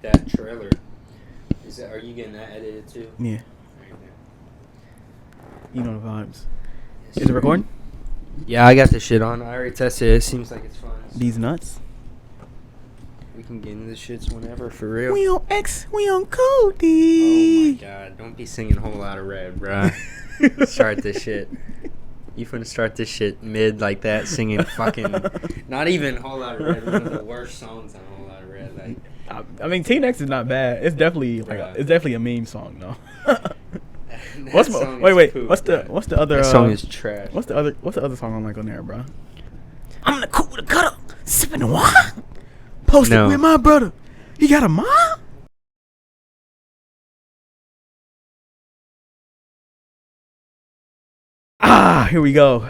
that trailer. Are you getting that edited too? Yeah. Right You know the vibes. yes, Is it recording? Yeah, I got this shit on. I already tested it. It seems like it's fun. These nuts. We can get into the shits whenever, for real. We on X, we on Oh Cody. my god, don't be singing Whole Lotta Red, bruh. Start this shit. You finna start this shit mid like that, singing fucking... Not even Whole Lotta Red, one of the worst songs on Whole Lotta Red. Like, I mean, Teen X is not bad. It's definitely it's definitely a meme song though. What's song wait? is Pooh, what's the other? that song is trash. What's the other song I like on there, bro? I'm in the cool with a cutter, sipping the wine, posted No. with my brother. You got a mom? Here we go.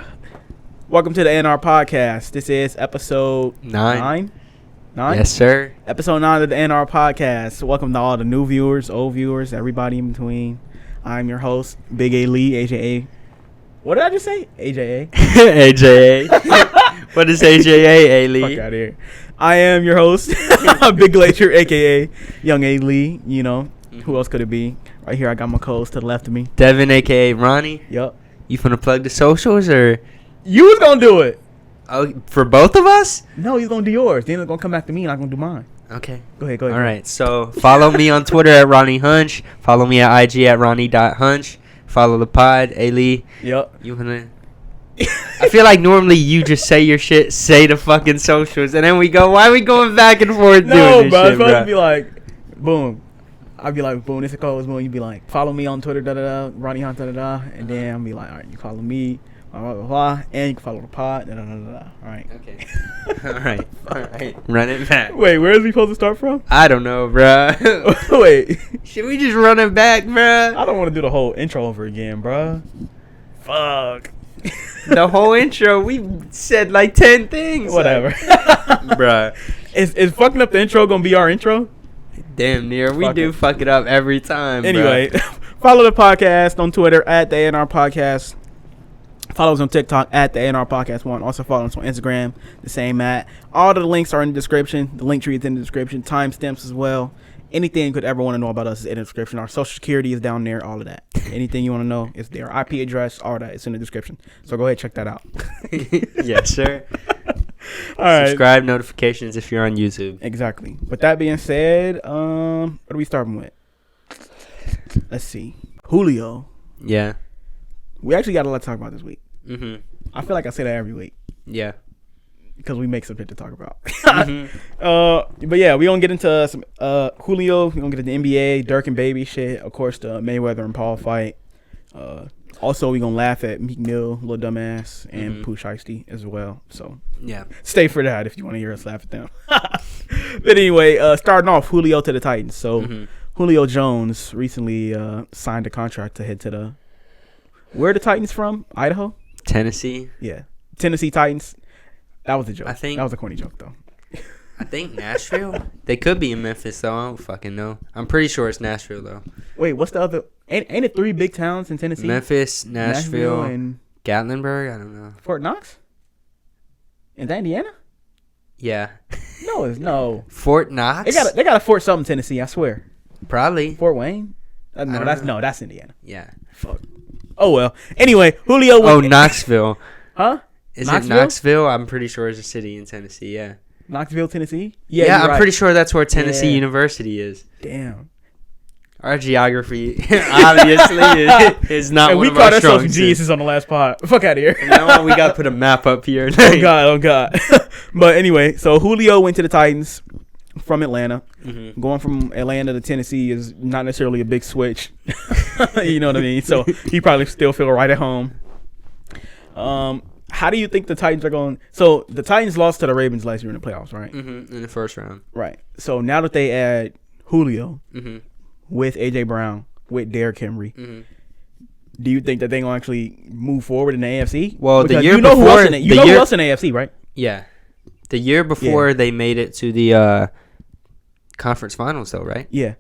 Welcome to the A&R Podcast. This is episode 9. Yes, sir. Episode 9 of the A&R Podcast. Welcome to all the new viewers, old viewers, everybody in between. I'm your host, Big A Lee, AJA. What did I just say? AJA. AJA. What is AJA, A. Lee? Fuck out of here. I am your host, Big Glacier, a.k.a. Young A. Lee. You know, who else could it be? Right here, I got my co-host to the left of me. Devin, a.k.a. Ronnie. Yup. You finna plug the socials, or... You was going to do it. Oh, for both of us? No, he's going to do yours. Then it's going to come back to me and I'm going to do mine. Okay. Go ahead. All right. So follow me on Twitter at Ronnie Hunch. Follow me at IG at Ronnie.Hunch. Follow the pod, A. Lee. Yup. You wanna... I feel like normally you just say your shit, say the fucking socials, and then we go, why are we going back and forth No, doing this bro. shit, It's supposed bro? to be like, boom. I'd be like, boom, this is called boom. You'd be like, follow me on Twitter, da-da-da, Ronnie Hunt, da-da-da. And then I'll be like, all right, you follow me, blah, blah, blah, blah. And you can follow the pod, da-da-da-da. All right. Okay. All right. Run it back. Wait, where is we supposed to start from? I don't know, bro. Wait. Should we just run it back, bro? I don't want to do the whole intro over again, bro. Fuck. The whole intro, we said like 10 things. Whatever. Bruh. Is fucking up the intro going to be our intro? Damn near. We Fuck do it. fuck it up every time, Anyway, bruh. follow the podcast on Twitter at the A&R Podcast. Follow us on TikTok at the A&R Podcast 1. Also follow us on Instagram, the same at. All the links are in the description. The link tree is in the description. Timestamps as well. Anything you could ever want to know about us is in the description. Our social security is down there, all of that. Anything you want to know is there. IP address, all that is in the description. So go ahead, check that out. Yes, sir. All right. Subscribe, notifications if you're on YouTube. Exactly. With that being said, what are we starting with? Let's see. Julio. Yeah. We actually got a lot to talk about this week. Mm-hmm. I feel like I say that every week Yeah. because we make some shit to talk about. Mm-hmm. But yeah, we gonna get into some Julio. We gonna get into the NBA, Dirk and Baby shit. Of course, the Mayweather and Paul fight. Also, we gonna laugh at Meek Mill, little dumbass, and Pooh Sheisty as well. So Yeah. stay for that if you want to hear us laugh at them. But anyway, starting off, Julio to the Titans. So Julio Jones recently signed a contract to head to the... Where are the Titans from? Idaho? Tennessee. Yeah. Tennessee Titans. That was a joke. I think- that was a corny joke, though. I think Nashville. They could be in Memphis, though. I don't fucking know. I'm pretty sure it's Nashville, though. Wait, what's the other... Ain't it 3 big towns in Tennessee? Memphis, Nashville, and Gatlinburg. I don't know. Fort Knox? Is that Indiana? Yeah. No, it's no. Fort Knox. They got a Fort something Tennessee, I swear. Probably. Fort Wayne? don't know. That's Indiana. Yeah. Fuck. Oh well. Anyway, Julio. Oh, Knoxville. Huh? Is Knoxville? it Knoxville? I'm pretty sure it's a city in Tennessee. Yeah. Knoxville, Tennessee. Yeah, you're I'm right. pretty sure that's where Tennessee Yeah. University is. Damn. Our geography, obviously, is not And one we of our caught ourselves strong suits. geniuses on the last pod. Fuck out of here. You know what? We got to put a map up here. Oh God. But anyway, so Julio went to the Titans from Atlanta. Mhm. Going from Atlanta to Tennessee is not necessarily a big switch. You know what I mean? So he probably still feel right at home. How do you think the Titans are going? So the Titans lost to the Ravens last year in the playoffs, right? In the first round. Right. So now that they add Julio Mm-hmm. with AJ Brown, with Derrick Henry, Mm-hmm. do you think that they're going to actually move forward in the AFC? Well, the Because year you know before, who else in the AFC, right? Yeah, the year before they made it to the conference finals, though, right? Yeah.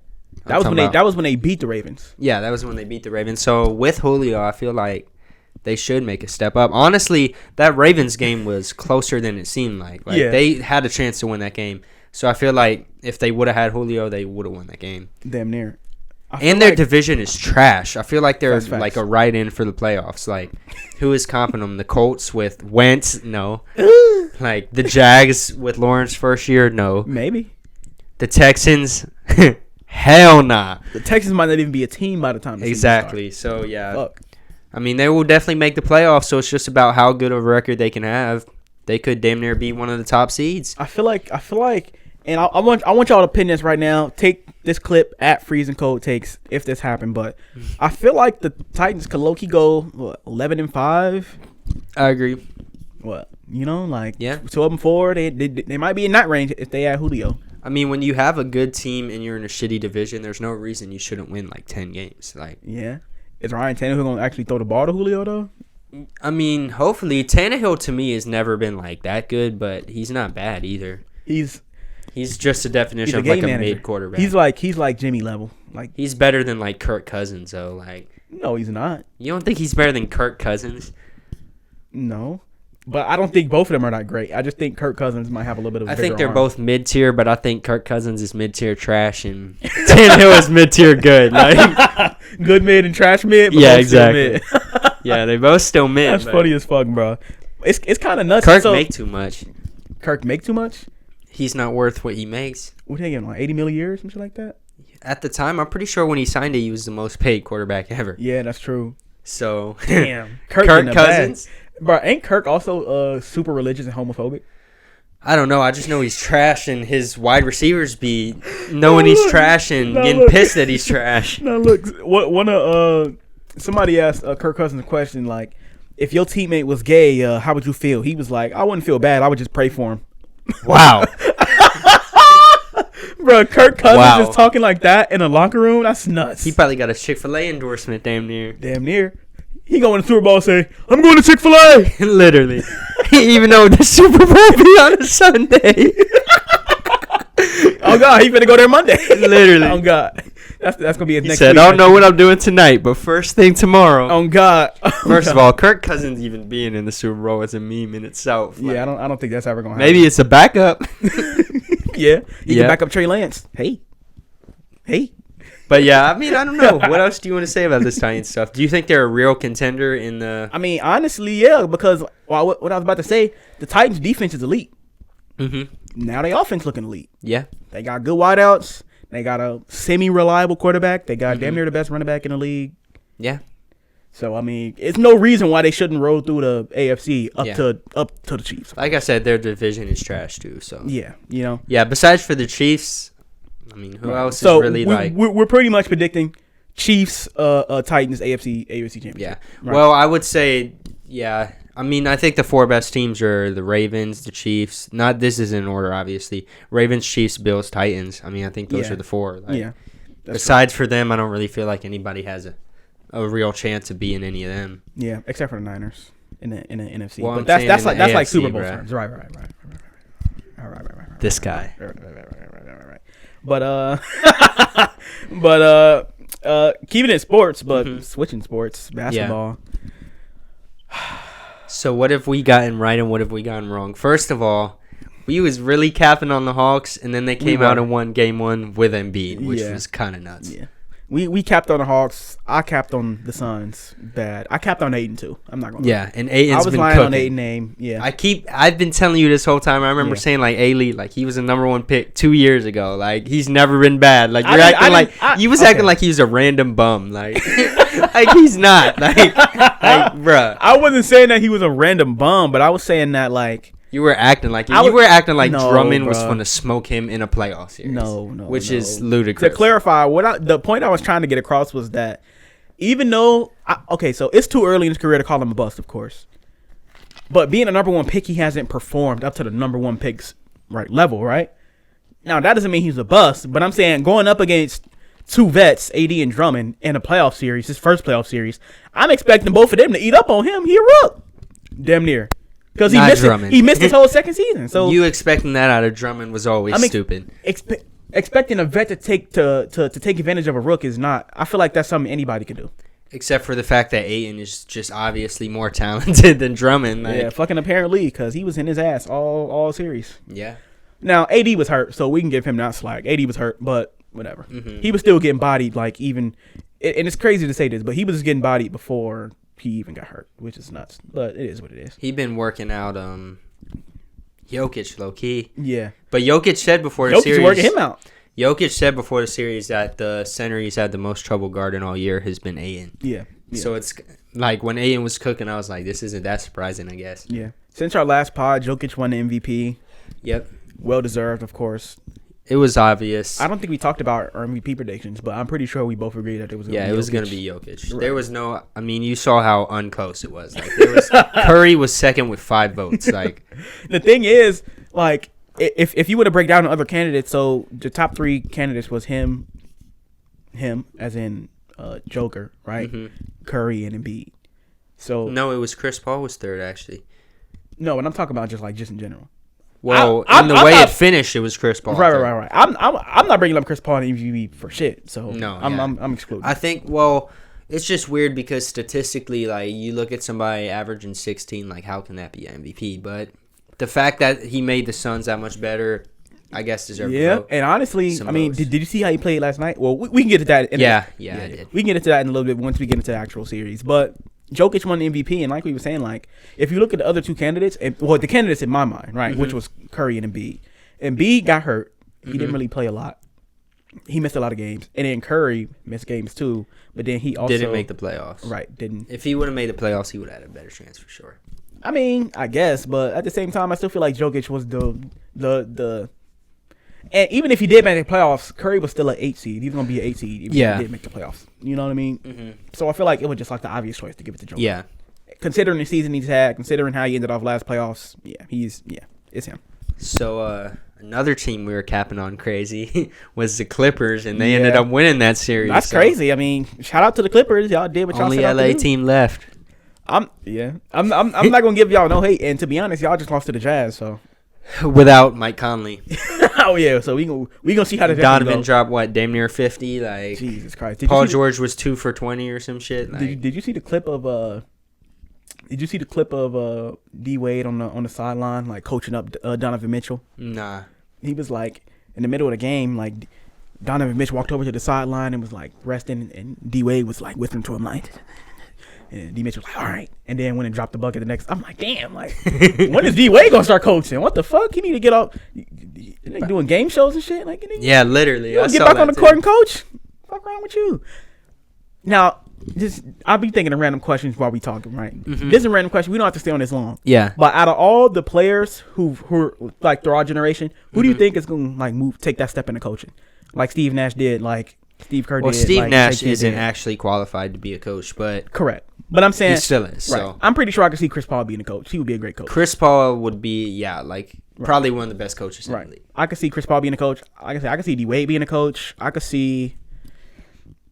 I'm talking about- That was when they beat the Ravens. Yeah, that was when they beat the Ravens. So with Julio, I feel like they should make a step up. Honestly, that Ravens game was closer than it seemed like. Yeah. They had a chance to win that game. So I feel like if they would have had Julio, they would have won that game. Damn near. And their division is trash. I feel like they're Facts. like a write-in for the playoffs. Like, who is comping them? The Colts with Wentz? No. Like, the Jags with Lawrence first year? No. Maybe. The Texans? Hell nah. The Texans might not even be a team by the time the Exactly. So, yeah. Fuck. I mean, they will definitely make the playoffs, so it's just about how good of a record they can have. They could damn near be one of the top seeds. I feel like, and I want y'all to pin this right now. Take this clip at Freezing Cold Takes if this happened, but I feel like the Titans could low-key go 11-5. I agree. What, you know, like 12-4. They might be in that range if they add Julio. I mean, when you have a good team and you're in a shitty division, there's no reason you shouldn't win like 10 games. Like, yeah, is Ryan Tannehill gonna actually throw the ball to Julio though? I mean, hopefully. Tannehill to me has never been like that good, but he's not bad either. He's just a definition of like a mid quarterback. He's like Jimmy level. Like, he's better than like Kirk Cousins though. Like, no, he's not. You don't think he's better than Kirk Cousins? No, but I don't think both of them are that great. I just think Kirk Cousins might have a little bit of. I think they're both mid tier, but I think Kirk Cousins is mid tier trash and Tannehill is mid tier good. Like, good mid and trash mid. But yeah, exactly. Yeah, they both still mid. That's funny as fuck, bro. It's kind of nuts. Kirk make too much. Kirk make too much. He's not worth what he makes. What are they getting, like $80 million a year or something like that? At the time, I'm pretty sure when he signed it, he was the most paid quarterback ever. Yeah, that's true. So, damn, Kirk Cousins, bro. Ain't Kirk also super religious and homophobic? I don't know. I just know he's trash, and his wide receivers be knowing he's trash and getting pissed that he's trash. No, look, somebody asked Kirk Cousins a question like, if your teammate was gay, how would you feel? He was like, I wouldn't feel bad. I would just pray for him. Wow. Bro, Kirk Cousins is talking like that in a locker room? That's nuts. He probably got a Chick-fil-A endorsement damn near. Damn near. He going to Super Bowl and say, I'm going to Chick-fil-A. Literally. Even though the Super Bowl be on a Sunday. Oh, God. He finna go there Monday. Literally. Oh, God. That's going to be his next week. He said, I don't know week. what I'm doing tonight, but first thing tomorrow. Oh, God. First of all, Kirk Cousins even being in the Super Bowl is a meme in itself. Like, yeah, I don't think that's ever going to happen. Maybe it's a backup. Yeah. You can back up Trey Lance. Hey. But yeah, I mean, I don't know. What else do you want to say about this Titans stuff? Do you think they're a real contender in the... I mean, honestly, yeah, because what I was about to say, the Titans' defense is elite. Mm-hmm. Now their offense looking elite. Yeah. They got good wideouts. They got a semi-reliable quarterback. They got damn near the best running back in the league. Yeah. So, I mean, it's no reason why they shouldn't roll through the AFC up to the Chiefs. Like I said, their division is trash, too. So yeah, you know. Yeah, besides for the Chiefs, I mean, who else is really we're pretty much predicting Chiefs, Titans, AFC championship. Yeah. Right. Well, I would say, yeah. I mean, I think the four best teams are the Ravens, the Chiefs. This is in order, obviously. Ravens, Chiefs, Bills, Titans. I mean, I think those are the four. Like, yeah. Besides for them, I don't really feel like anybody has a real chance of being any of them. Yeah, except for the Niners in the NFC. Well, but that's like AFC, Super Bowl terms. Right. This guy. Right. But keeping it sports, but switching sports, basketball. Yeah. So what have we gotten right and what have we gotten wrong? First of all, we was really capping on the Hawks, and then they came out and won game one with Embiid, which was kind of nuts. Yeah. We capped on the Hawks. I capped on the Suns. Bad. I capped on Ayton too. I'm not gonna. Yeah, and Ayton's been cooking. I was lying on Ayton name. Yeah. I've been telling you this whole time. I remember saying like A-Lee, like he was a number one pick 2 years ago. Like he's never been bad. Like you're acting like he was a random bum. Like like he's not. Like bruh. I wasn't saying that he was a random bum, but I was saying that like. You were acting like Drummond was going to smoke him in a playoff series. No, which is ludicrous. To clarify, the point I was trying to get across was that even though so it's too early in his career to call him a bust, of course. But being a number one pick, he hasn't performed up to the number one picks level, right? Now that doesn't mean he's a bust, but I'm saying going up against two vets, AD and Drummond, in a playoff series, his first playoff series, I'm expecting both of them to eat up on him. He a rook, damn near. Because he missed his whole second season. So you expecting that out of Drummond was always stupid. Expecting a vet to take advantage of a rook is not. I feel like that's something anybody could do. Except for the fact that Ayton is just obviously more talented than Drummond. Fucking apparently, because he was in his ass all series. Yeah. Now, AD was hurt, so we can give him that slack. AD was hurt, but whatever. He was still getting bodied, like, even... And it's crazy to say this, but he was getting bodied before he even got hurt, which is nuts. But it is what it is. He been working out Jokic, low-key. Yeah. But Jokic said before the series... Jokic working him out. Jokic said before the series that the center he's had the most trouble guarding all year has been A&R. Yeah. So it's like when A&R was cooking, I was like, this isn't that surprising, I guess. Yeah. Since our last pod, Jokic won the MVP. Yep. Well deserved, of course. It was obvious. I don't think we talked about our MVP predictions, but I'm pretty sure we both agreed that it was going to be Jokic. Yeah, it was going to be Jokic. Right. There was no... I mean, you saw how unclose it was. Like, Curry was second with 5 votes. Like, the thing is, like, if you were to break down the other candidates, so the top 3 candidates was him, as in Joker, right? Curry and Embiid. So no, it was Chris Paul was third, actually. No, and I'm talking about just in general. Well, in the way it finished, it was Chris Paul. Right. I'm not bringing up Chris Paul and MVP for shit. So no, I'm excluded. I think it's just weird because statistically, like you look at somebody averaging 16, like how can that be MVP? But the fact that he made the Suns that much better, I guess deserves a vote. And honestly, I mean, did you see how he played last night? Well, we can get to that. I did. We can get into that in a little bit once we get into the actual series, but. Jokic won the MVP, and like we were saying, like if you look at the other 2 candidates, the candidates in my mind, right, which was Curry and Embiid. Embiid got hurt; he didn't really play a lot. He missed a lot of games, and then Curry missed games too. But then he also didn't make the playoffs. Right, didn't. If he would have made the playoffs, he would have had a better chance for sure. I mean, I guess, but at the same time, I still feel like Jokic was the. And even if he did make the playoffs, Curry was still an 8 seed. He was going to be an 8 seed if he did make the playoffs. You know what I mean? So I feel like it was just like the obvious choice to give it to Jokic. Yeah. Considering the season he's had, considering how he ended off last playoffs, it's him. So another team we were capping on crazy was the Clippers, and they ended up winning that series. That's crazy. I mean, shout out to the Clippers. Y'all did what y'all only set out LA to do. team left. I'm not going to give y'all no hate. And to be honest, y'all just lost to the Jazz, so. Without Mike Conley. Oh yeah, so we gonna see how the Donovan dropped damn near 50. Like Jesus Christ, Paul George was 2 for 20 or some shit. Like, did you see the clip of D Wade on the sideline like coaching up Donovan Mitchell? Nah, he was like in the middle of the game, like Donovan Mitchell walked over to the sideline and was like resting, and D Wade was like whispering to him like. And D Mitchell was like, all right. And then went and dropped the bucket the next. I'm like, damn, like, when is D Wade gonna start coaching? What the fuck? He need to get off. Like doing game shows and shit. Like, yeah, literally. Get back on the court and coach. Fuck wrong with you? Now, I'll be thinking of random questions while we talking, right? This is a random question. We don't have to stay on this long. Yeah. But out of all the players who are like through our generation, who do you think is gonna like take that step into coaching? Like Steve Nash did, like Steve Kerr did. Well, Steve like Nash isn't actually qualified to be a coach, but correct. But I'm saying he still is. Right. So I'm pretty sure I could see Chris Paul being a coach. He would be a great coach. Chris Paul would be, probably one of the best coaches in the league. I could see Chris Paul being a coach. Like I said, I could see D Wade being a coach. I could see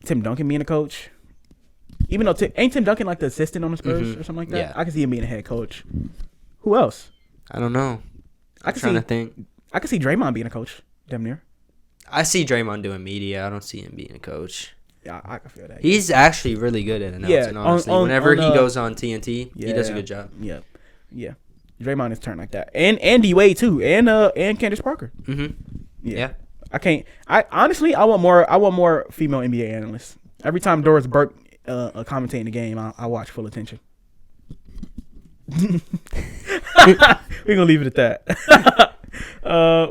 Tim Duncan being a coach. Even though ain't Tim Duncan like the assistant on the Spurs or something like that? Yeah. I could see him being a head coach. Who else? I don't know. I'm trying to think. I could see Draymond being a coach. Damn near. I see Draymond doing media. I don't see him being a coach. Yeah, I can feel that. He's actually really good at announcing, honestly. Whenever he goes on TNT, he does a good job. Yeah. Draymond is turned like that. And D Wade too. And Candace Parker. Yeah. I honestly want more female NBA analysts. Every time Doris Burke commentating the game, I watch full attention. We're gonna leave it at that.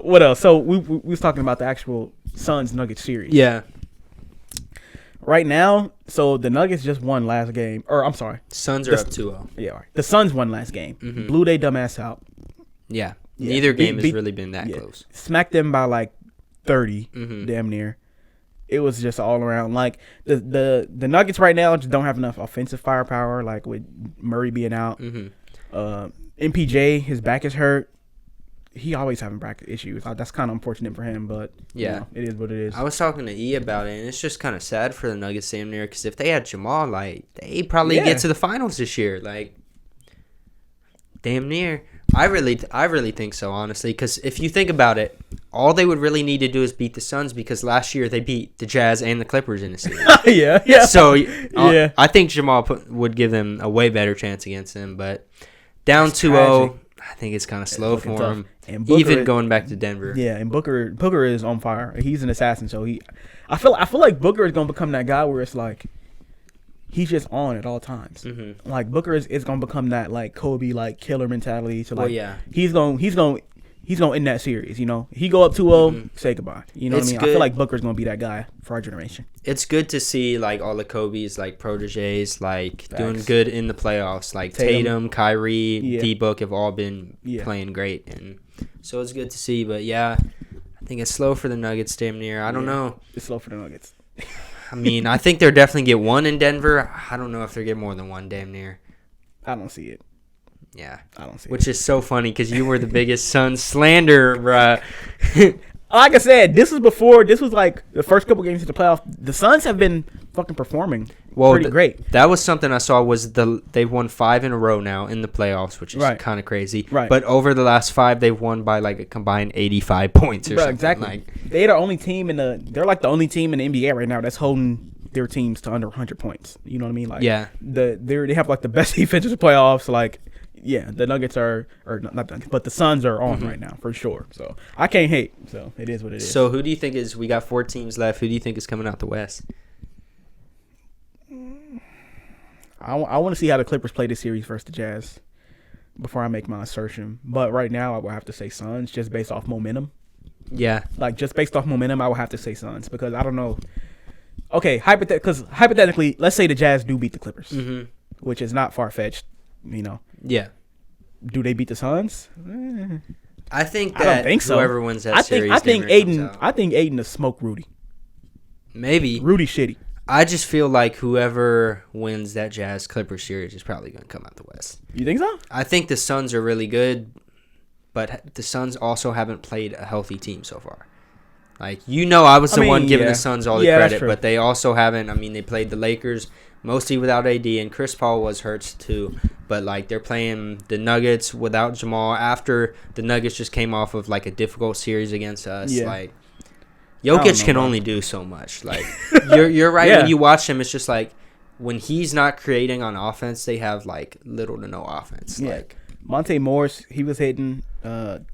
What else? So we was talking about the actual Suns Nuggets series. Yeah. Right now, so the Nuggets just won last game. Or I'm sorry. Suns are up 2-0. Yeah, right. The Suns won last game. Blew they dumbass out. Yeah. Neither game has really been that close. Smacked them by like 30, damn near. It was just all around. Like the Nuggets right now just don't have enough offensive firepower. Like with Murray being out, MPJ, his back is hurt. He always having back issues. That's kind of unfortunate for him, but yeah, it is what it is. I was talking to E about it, and it's just kind of sad for the Nuggets damn near, because if they had Jamal, like they probably get to the finals this year, like damn near. I really think so, honestly, because if you think about it, all they would really need to do is beat the Suns, because last year they beat the Jazz and the Clippers in the series. yeah. So I think Jamal would give them a way better chance against them, but down 2-0. I think it's kind of slow for tough. him. And Booker, even going back to Denver. Yeah, and Booker is on fire. He's an assassin. So I feel like Booker is gonna become that guy where it's like he's just on at all times. Mm-hmm. Like Booker is gonna become that like Kobe like killer mentality. So like he's gonna end that series. You know, he go up 2-0, say goodbye. You know what I mean? Good. I feel like Booker's gonna be that guy for our generation. It's good to see like all the Kobe's like proteges like doing good in the playoffs. Like Tatum, Kyrie, D-Book have all been playing great, and so it's good to see. But yeah, I think it's slow for the Nuggets. Damn near. I don't know. It's slow for the Nuggets. I mean, I think they'll definitely get one in Denver. I don't know if they'll get more than one. Damn near. I don't see it. Yeah, I don't see Which is so funny because you were the biggest Suns slanderer, bruh. Like I said, this was like the first couple games of the playoffs. The Suns have been fucking performing pretty great. That was something I saw was they've won 5 in a row now in the playoffs, which is kind of crazy. Right. But over the last 5, they've won by like a combined 85 points or something. Exactly. Like, they're the only team they're like the only team in the NBA right now that's holding their teams to under 100 points. You know what I mean? Like they have like the best defense in the playoffs. Like. Yeah, the Nuggets are not the Nuggets, but the Suns are on right now for sure. So I can't hate. So it is what it is. So who do you think is? We got 4 teams left. Who do you think is coming out the West? I want to see how the Clippers play this series versus the Jazz before I make my assertion. But right now, I will have to say Suns just based off momentum. Yeah, like just based off momentum, I will have to say Suns because I don't know. Okay, hypothetically, let's say the Jazz do beat the Clippers, which is not far fetched. You know. Yeah. Do they beat the Suns? I think that I don't think so. Whoever wins that series, I think Aiden to smoke Rudy. Maybe Rudy shitty. I just feel like whoever wins that Jazz Clippers series is probably going to come out the West. You think so? I think the Suns are really good, but the Suns also haven't played a healthy team so far. Like, I was the one giving the Suns all the credit, but they also haven't. I mean, they played the Lakers mostly without AD, and Chris Paul was hurt too. But, like, they're playing the Nuggets without Jamal after the Nuggets just came off of, like, a difficult series against us. Yeah. Like, Jokic can only do so much. Like, you're right. When you watch him, it's just like when he's not creating on offense, they have, like, little to no offense. Yeah. Like, Monte Morris, he was hitting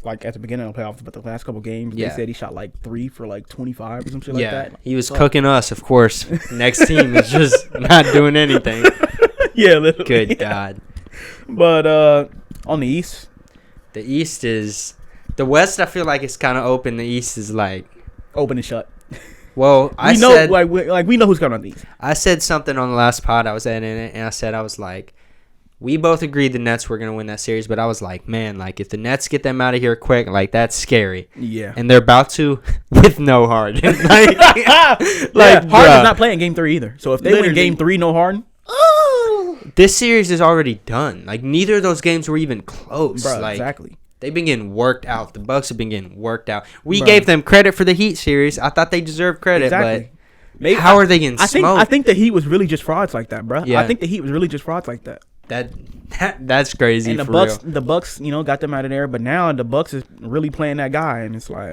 like at the beginning of the playoffs, but the last couple games, they said he shot like 3 for like 25 or some shit like that. He was cooking us, of course. Next team is just not doing anything. Yeah, literally. Good God. But on the East, is the West. I feel like it's kind of open. The East is like open and shut. Well, we know who's coming on the East. I said something on the last pod I was in it, and I was like, we both agreed the Nets were going to win that series, but I was like, man, like if the Nets get them out of here quick, like that's scary. Yeah. And they're about to with no Harden. Harden's not playing Game 3 either. So if they win Game 3, no Harden, this series is already done. Like neither of those games were even close. Bro, like, exactly. They've been getting worked out. The Bucks have been getting worked out. We gave them credit for the Heat series. I thought they deserved credit, but how are they getting smoked? I think the Heat was really just frauds like that, bro. Yeah. I think the Heat was really just frauds like that. That's crazy. And the Bucks, got them out of there, but now the Bucks is really playing that guy, and it's like,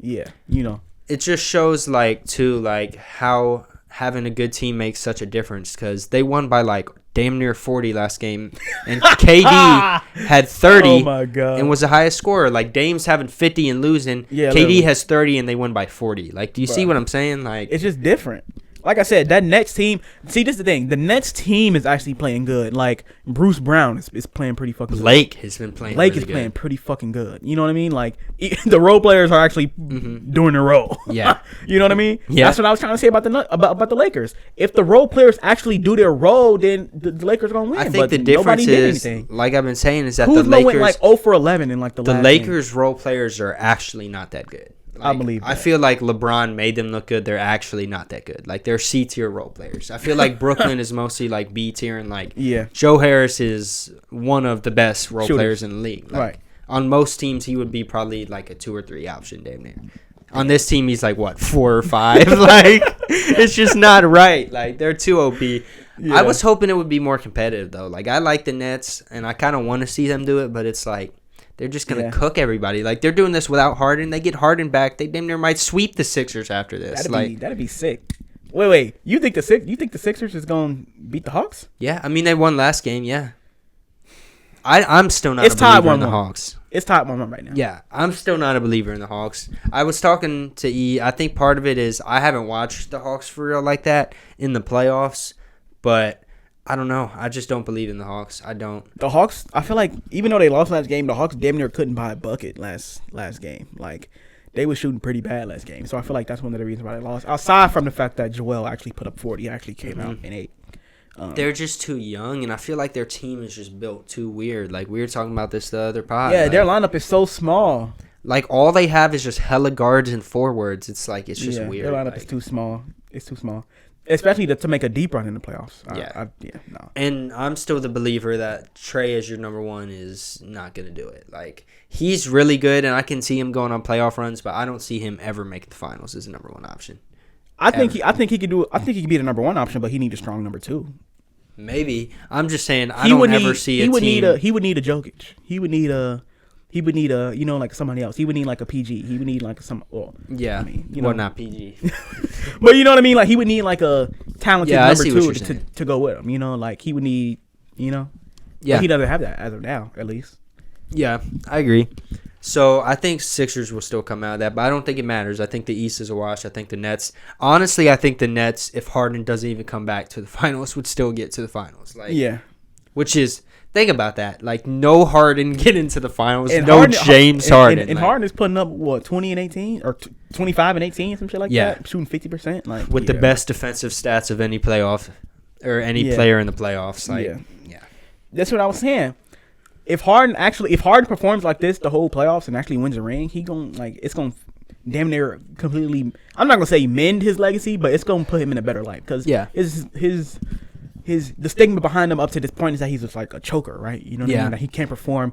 it just shows like how having a good team makes such a difference because they won by like damn near 40 last game, and KD had 30 oh my God. And was the highest scorer. Like Dame's having 50 and losing. Yeah, KD literally. has 30 and they won by 40. Like, do you see what I'm saying? Like, it's just different. Like I said, that Nets team. See, this is the thing. The Nets team is actually playing good. Like Bruce Brown is playing pretty fucking good. Lake has been playing. Playing pretty fucking good. You know what I mean? Like the role players are actually doing the role. Yeah. You know what I mean? Yeah. That's what I was trying to say about the Lakers. If the role players actually do their role, then the Lakers are gonna win. I think the difference is, like I've been saying, is that Kuzma the Lakers went like 0 for 11 in like the last Lakers game. Role players are actually not that good. Like, I believe that. I feel like LeBron made them look good. They're actually not that good. Like, they're C-tier role players. I feel like Brooklyn is mostly, like, B-tier. And, like, Joe Harris is one of the best role players in the league. Like, right. On most teams, he would be probably, like, a 2 or 3 option damn near. On this team, he's, like, what, 4 or 5? Like, it's just not right. Like, they're too OP. Yeah. I was hoping it would be more competitive, though. Like, I like the Nets, and I kind of want to see them do it. But it's, like, they're just going to cook everybody. Like, they're doing this without Harden. They get Harden back. They damn near might sweep the Sixers after this. That'd be sick. Wait. You think the Sixers is going to beat the Hawks? Yeah. I mean, they won last game, yeah. I'm still not It's a believer in tied the 1-1. Hawks. It's tied 1-1 right now. Yeah, I'm still not a believer in the Hawks. I was talking to E. I think part of it is I haven't watched the Hawks for real like that in the playoffs, but I don't know. I just don't believe in the Hawks. I don't. The Hawks, I feel like even though they lost last game, the Hawks damn near couldn't buy a bucket last game. Like, they were shooting pretty bad last game. So I feel like that's one of the reasons why they lost. Aside from the fact that Joel actually put up 40, actually came out in 8. They're just too young, and I feel like their team is just built too weird. Like, we were talking about this the other pod. Yeah, like, their lineup is so small. Like, all they have is just hella guards and forwards. It's like, it's just weird. Their lineup is too small. It's too small. Especially to make a deep run in the playoffs. No. And I'm still the believer that Trey as your number one is not going to do it. Like, he's really good, and I can see him going on playoff runs, but I don't see him ever making the finals as a number one option. I think he could do it. I think he could be the number one option, but he needs a strong number 2. Maybe. I'm just saying I don't ever see a team. He would need a Jokic. He would need a like somebody else. He would need like a PG. He would need like Yeah. Not PG. But you know what I mean? Like, he would need like a talented number 2 to go with him. Like he would need, Yeah. But he doesn't have that as of now, at least. Yeah, I agree. So I think Sixers will still come out of that, but I don't think it matters. I think the East is a wash. I think the Nets. Honestly, I think the Nets, if Harden doesn't even come back to the finals, would still get to the finals. Like, yeah. Which is, think about that. Like, no Harden get into the finals. And no James Harden. And Harden is putting up, 20 and 18? Or 25 and 18, some shit like that? Shooting 50%? Like, with the best defensive stats of any playoff, or any player in the playoffs. Like, yeah. That's what I was saying. If Harden performs like this the whole playoffs and actually wins a ring, it's gonna damn near completely. I'm not gonna say mend his legacy, but it's gonna put him in a better light because the stigma behind him up to this point is that he's just like a choker, right? You know what I mean? That he can't perform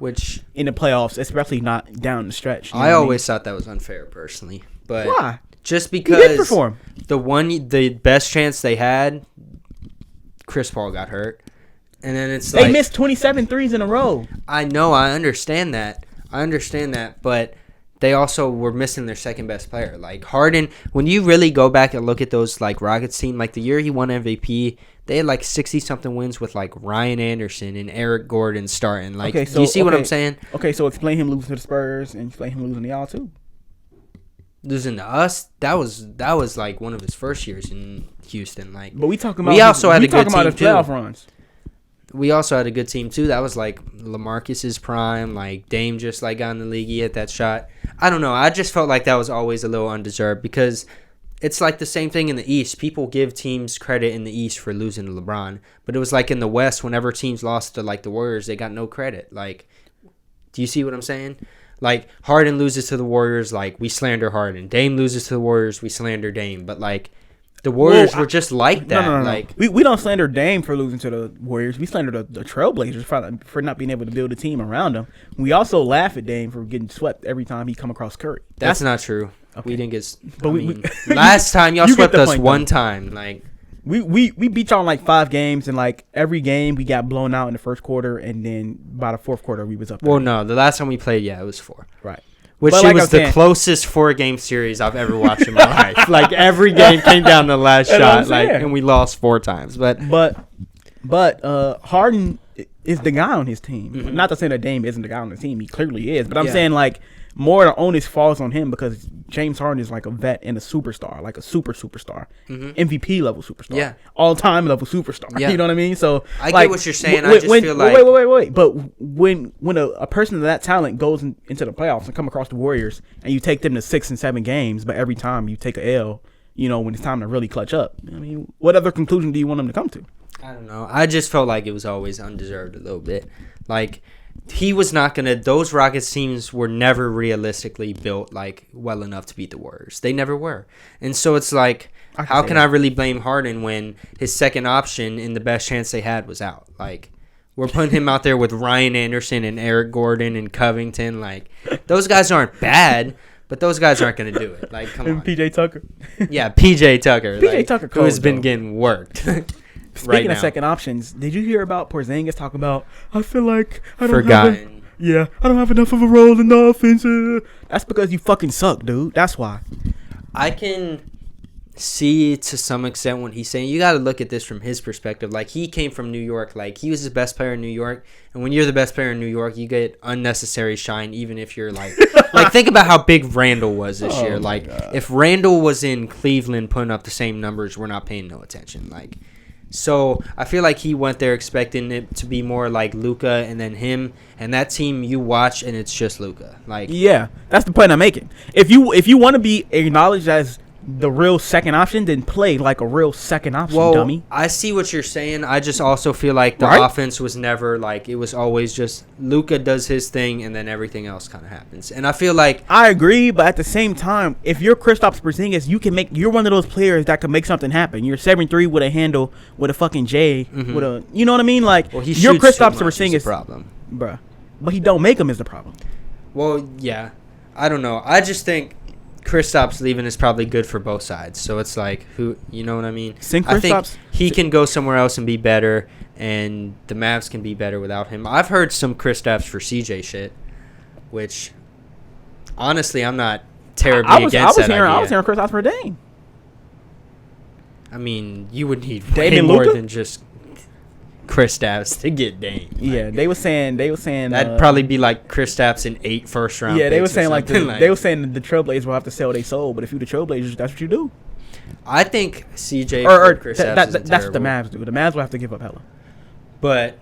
in the playoffs, especially not down the stretch. I always thought that was unfair, personally. But why? Just because he did perform. The best chance they had, Chris Paul got hurt. And then they missed 27 threes in a row. I know. I understand that. But they also were missing their second best player. Like, Harden, when you really go back and look at those, like, Rockets team, like, the year he won MVP, they had, like, 60-something wins with, like, Ryan Anderson and Eric Gordon starting. Like, do you see what I'm saying? Okay, so explain him losing to the Spurs and explain him losing to y'all, too. Losing to us, that was like, one of his first years in Houston. Like, but we talking about his playoff runs. We also had a good team, too. That was, like, LaMarcus's prime. Like, Dame just, like, got in the league. He hit that shot. I don't know. I just felt like that was always a little undeserved because it's, like, the same thing in the East. People give teams credit in the East for losing to LeBron. But it was, like, in the West, whenever teams lost to, like, the Warriors, they got no credit. Like, do you see what I'm saying? Like, Harden loses to the Warriors. Like, we slander Harden. Dame loses to the Warriors. We slander Dame. But, like, the Warriors were just like that. No. Like, we don't slander Dame for losing to the Warriors. We slander the Trailblazers for not being able to build a team around them. We also laugh at Dame for getting swept every time he come across Curry. That's not true. Okay. We didn't get. But last time y'all swept us one time. Like, we beat y'all in like 5 games, and like every game we got blown out in the first quarter, and then by the fourth quarter we was up. Well, no, the last time we played, it was 4. Right. Which was the closest 4-game series I've ever watched in my life. Like, every game came down to the last shot, and we lost 4 times. But Harden is the guy on his team. Mm-hmm. Not to say that Dame isn't the guy on the team. He clearly is. But I'm saying, like, more of the onus falls on him because James Harden is like a vet and a superstar, like a superstar, MVP level superstar, all-time level superstar. Yeah. You know what I mean? So I get what you're saying. I just feel like wait. But when a person of that talent goes into the playoffs and come across the Warriors and you take them to 6 and 7 games, but every time you take a L, when it's time to really clutch up. I mean, what other conclusion do you want them to come to? I don't know. I just felt like it was always undeserved a little bit. Like, he was not going to – those Rockets teams were never realistically built, like, well enough to beat the Warriors. They never were. And so it's like, how can I really blame Harden when his second option in the best chance they had was out? Like, we're putting him out there with Ryan Anderson and Eric Gordon and Covington. Like, those guys aren't bad, but those guys aren't going to do it. Like, come on. And P.J. Tucker. Yeah, P.J. Tucker. P.J. Tucker who has been getting worked. Speaking of second options, did you hear about Porzingis talking about, I feel like I don't have enough of a role in the offense. That's because you fucking suck, dude. That's why. see to some extent what he's saying. You got to look at this from his perspective. Like, he came from New York. Like, he was the best player in New York. And when you're the best player in New York, you get unnecessary shine, even if you're like, like, think about how big Randall was this year. Like, if Randall was in Cleveland putting up the same numbers, we're not paying no attention. Like, so I feel like he went there expecting it to be more like Luka and then him, and that team you watch and it's just Luka. Like, yeah, that's the point I'm making. If you want to be acknowledged as the real second option, then play like a real second option, dummy. I see what you're saying. I just also feel like the offense was never like, it was always just Luka does his thing and then everything else kind of happens. And I feel like I agree, but at the same time, if you're Kristaps Porzingis, you're one of those players that can make something happen. You're 7'3" with a handle, with a fucking J, with a, you know what I mean? Like, you're Kristaps Porzingis, problem, bruh. But he don't make them is the problem. Well, yeah, I don't know. I just think Kristaps leaving is probably good for both sides. So it's like, who, you know what I mean? I think he can go somewhere else and be better, and the Mavs can be better without him. I've heard some Kristaps for CJ shit, which honestly I'm not terribly against that idea. I was hearing Kristaps for Dame. I mean, you would need way more than just Kristaps to get Dame. Yeah, they were saying that'd probably be like Kristaps in 8 first round. Yeah, they were saying they were saying the Trailblazers will have to sell their soul, but if you the Trailblazers, that's what you do. I think CJ or Kristaps that's what the Mavs do. The Mavs will have to give up hella. But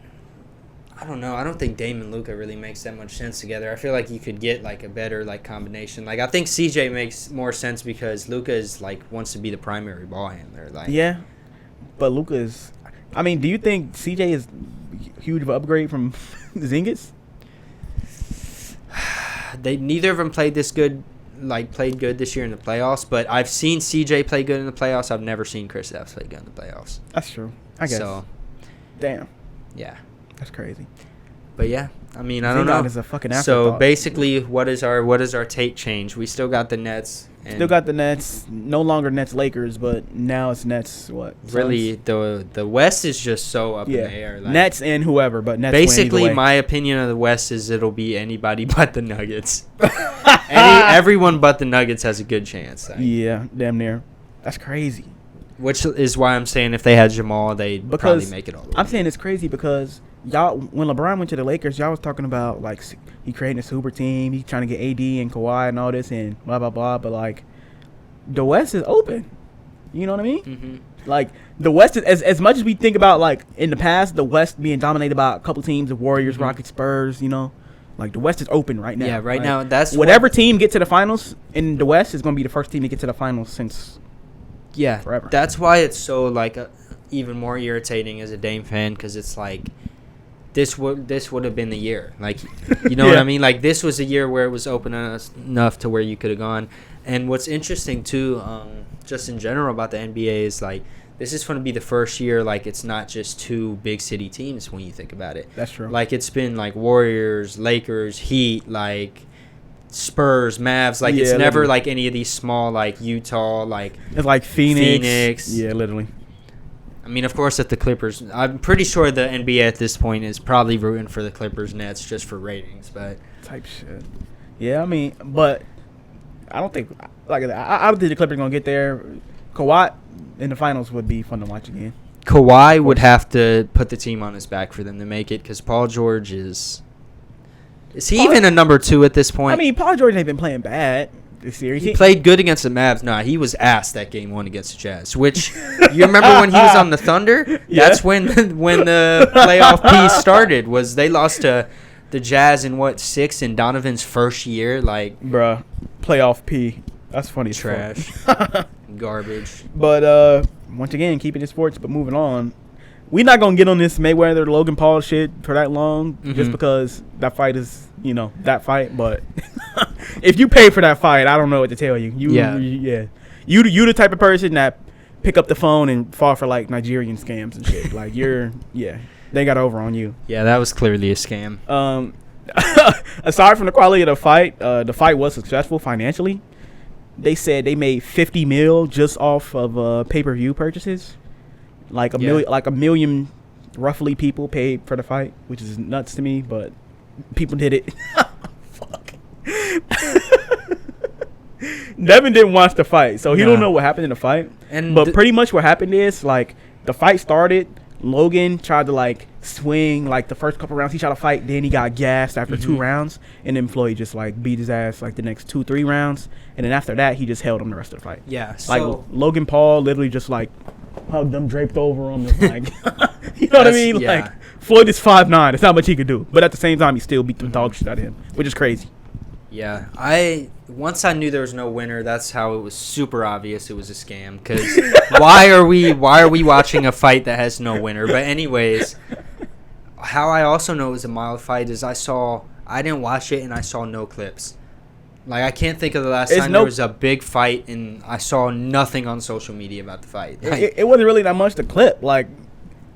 I don't know. I don't think Dame and Luka really makes that much sense together. I feel like you could get like a better like combination. Like, I think CJ makes more sense because Luka is like wants to be the primary ball handler. Like, yeah, but Luka is. I mean, do you think CJ is huge of an upgrade from Zingis? Neither of them played good this year in the playoffs. But I've seen CJ play good in the playoffs. I've never seen Kristaps play good in the playoffs. That's true. I guess. So, damn. Yeah. That's crazy. But yeah, I mean, I don't know. Is a fucking so basically, what is our take change? We still got the Nets. Still got the Nets. No longer Nets Lakers, but now it's Nets. What? Really, the West is just so up in the air. Like, Nets and whoever, but Nets. Basically, my opinion of the West is it'll be anybody but the Nuggets. Everyone but the Nuggets has a good chance. Like. Yeah, damn near. That's crazy. Which is why I'm saying if they had Jamal, they'd probably make it all the way. I'm saying it's crazy because y'all, when LeBron went to the Lakers, y'all was talking about like he creating a super team, he trying to get AD and Kawhi and all this and blah blah blah. But like, the West is open. You know what I mean? Mm-hmm. Like, the West is as much as we think about like in the past, the West being dominated by a couple teams, the Warriors, Rockets, Spurs. You know, like the West is open right now. Yeah, right now that's whatever team get to the finals in the West is going to be the first team to get to the finals since. Yeah, forever. That's why it's so like even more irritating as a Dame fan because it's like this would have been the year. Like, you know what I mean? Like, this was a year where it was open enough to where you could have gone. And what's interesting too, just in general about the NBA is like this is going to be the first year like it's not just two big city teams when you think about it. That's true. Like, it's been like Warriors, Lakers, Heat, like Spurs, Mavs, like it's never literally. Like any of these small like Utah, like it's like Phoenix. Yeah, literally. I mean, of course, if the Clippers, I'm pretty sure the NBA at this point is probably rooting for the Clippers Nets just for ratings, but type shit. Yeah, I mean, but I don't think I don't think the Clippers gonna get there. Kawhi in the finals would be fun to watch again. Kawhi would have to put the team on his back for them to make it because Paul George is. Is he even a number 2 at this point? I mean, Paul George ain't been playing bad this series. He played good against the Mavs. Nah, he was ass that game 1 against the Jazz. Which, you remember when he was on the Thunder? Yeah. That's when the playoff piece started. Was they lost to the Jazz in 6 in Donovan's first year? Like, bruh, playoff P. That's funny. Trash. Garbage. But once again, keeping it sports, but moving on. We're not going to get on this Mayweather Logan Paul shit for that long just because that fight is, that fight. But if you pay for that fight, I don't know what to tell you. You the type of person that pick up the phone and fall for, like, Nigerian scams and shit. Like, they got over on you. Yeah, that was clearly a scam. Aside from the quality of the fight was successful financially. They said they made $50 million just off of pay-per-view purchases. Like a million roughly people paid for the fight, which is nuts to me, but people did it. Fuck. Devin didn't watch the fight, so he don't know what happened in the fight. But pretty much what happened is, like, the fight started. Logan tried to, like, swing, like, the first couple rounds. He tried to fight. Then he got gassed after 2 rounds. And then Floyd just, like, beat his ass, like, the next 2-3 rounds. And then after that, he just held him the rest of the fight. Yeah. Like, Logan Paul literally just, like, hugged him, draped over him. And, like, you know what I mean? Yeah. Like, Floyd is 5'9". There's not much he could do. But at the same time, he still beat the dog shit out of him, which is crazy. Yeah. Once I knew there was no winner, that's how it was super obvious it was a scam. Because why are we watching a fight that has no winner? But anyways, how I also know it was a mild fight is I didn't watch it and I saw no clips. Like, I can't think of the last time there was a big fight and I saw nothing on social media about the fight. Like, it wasn't really that much to clip. Like,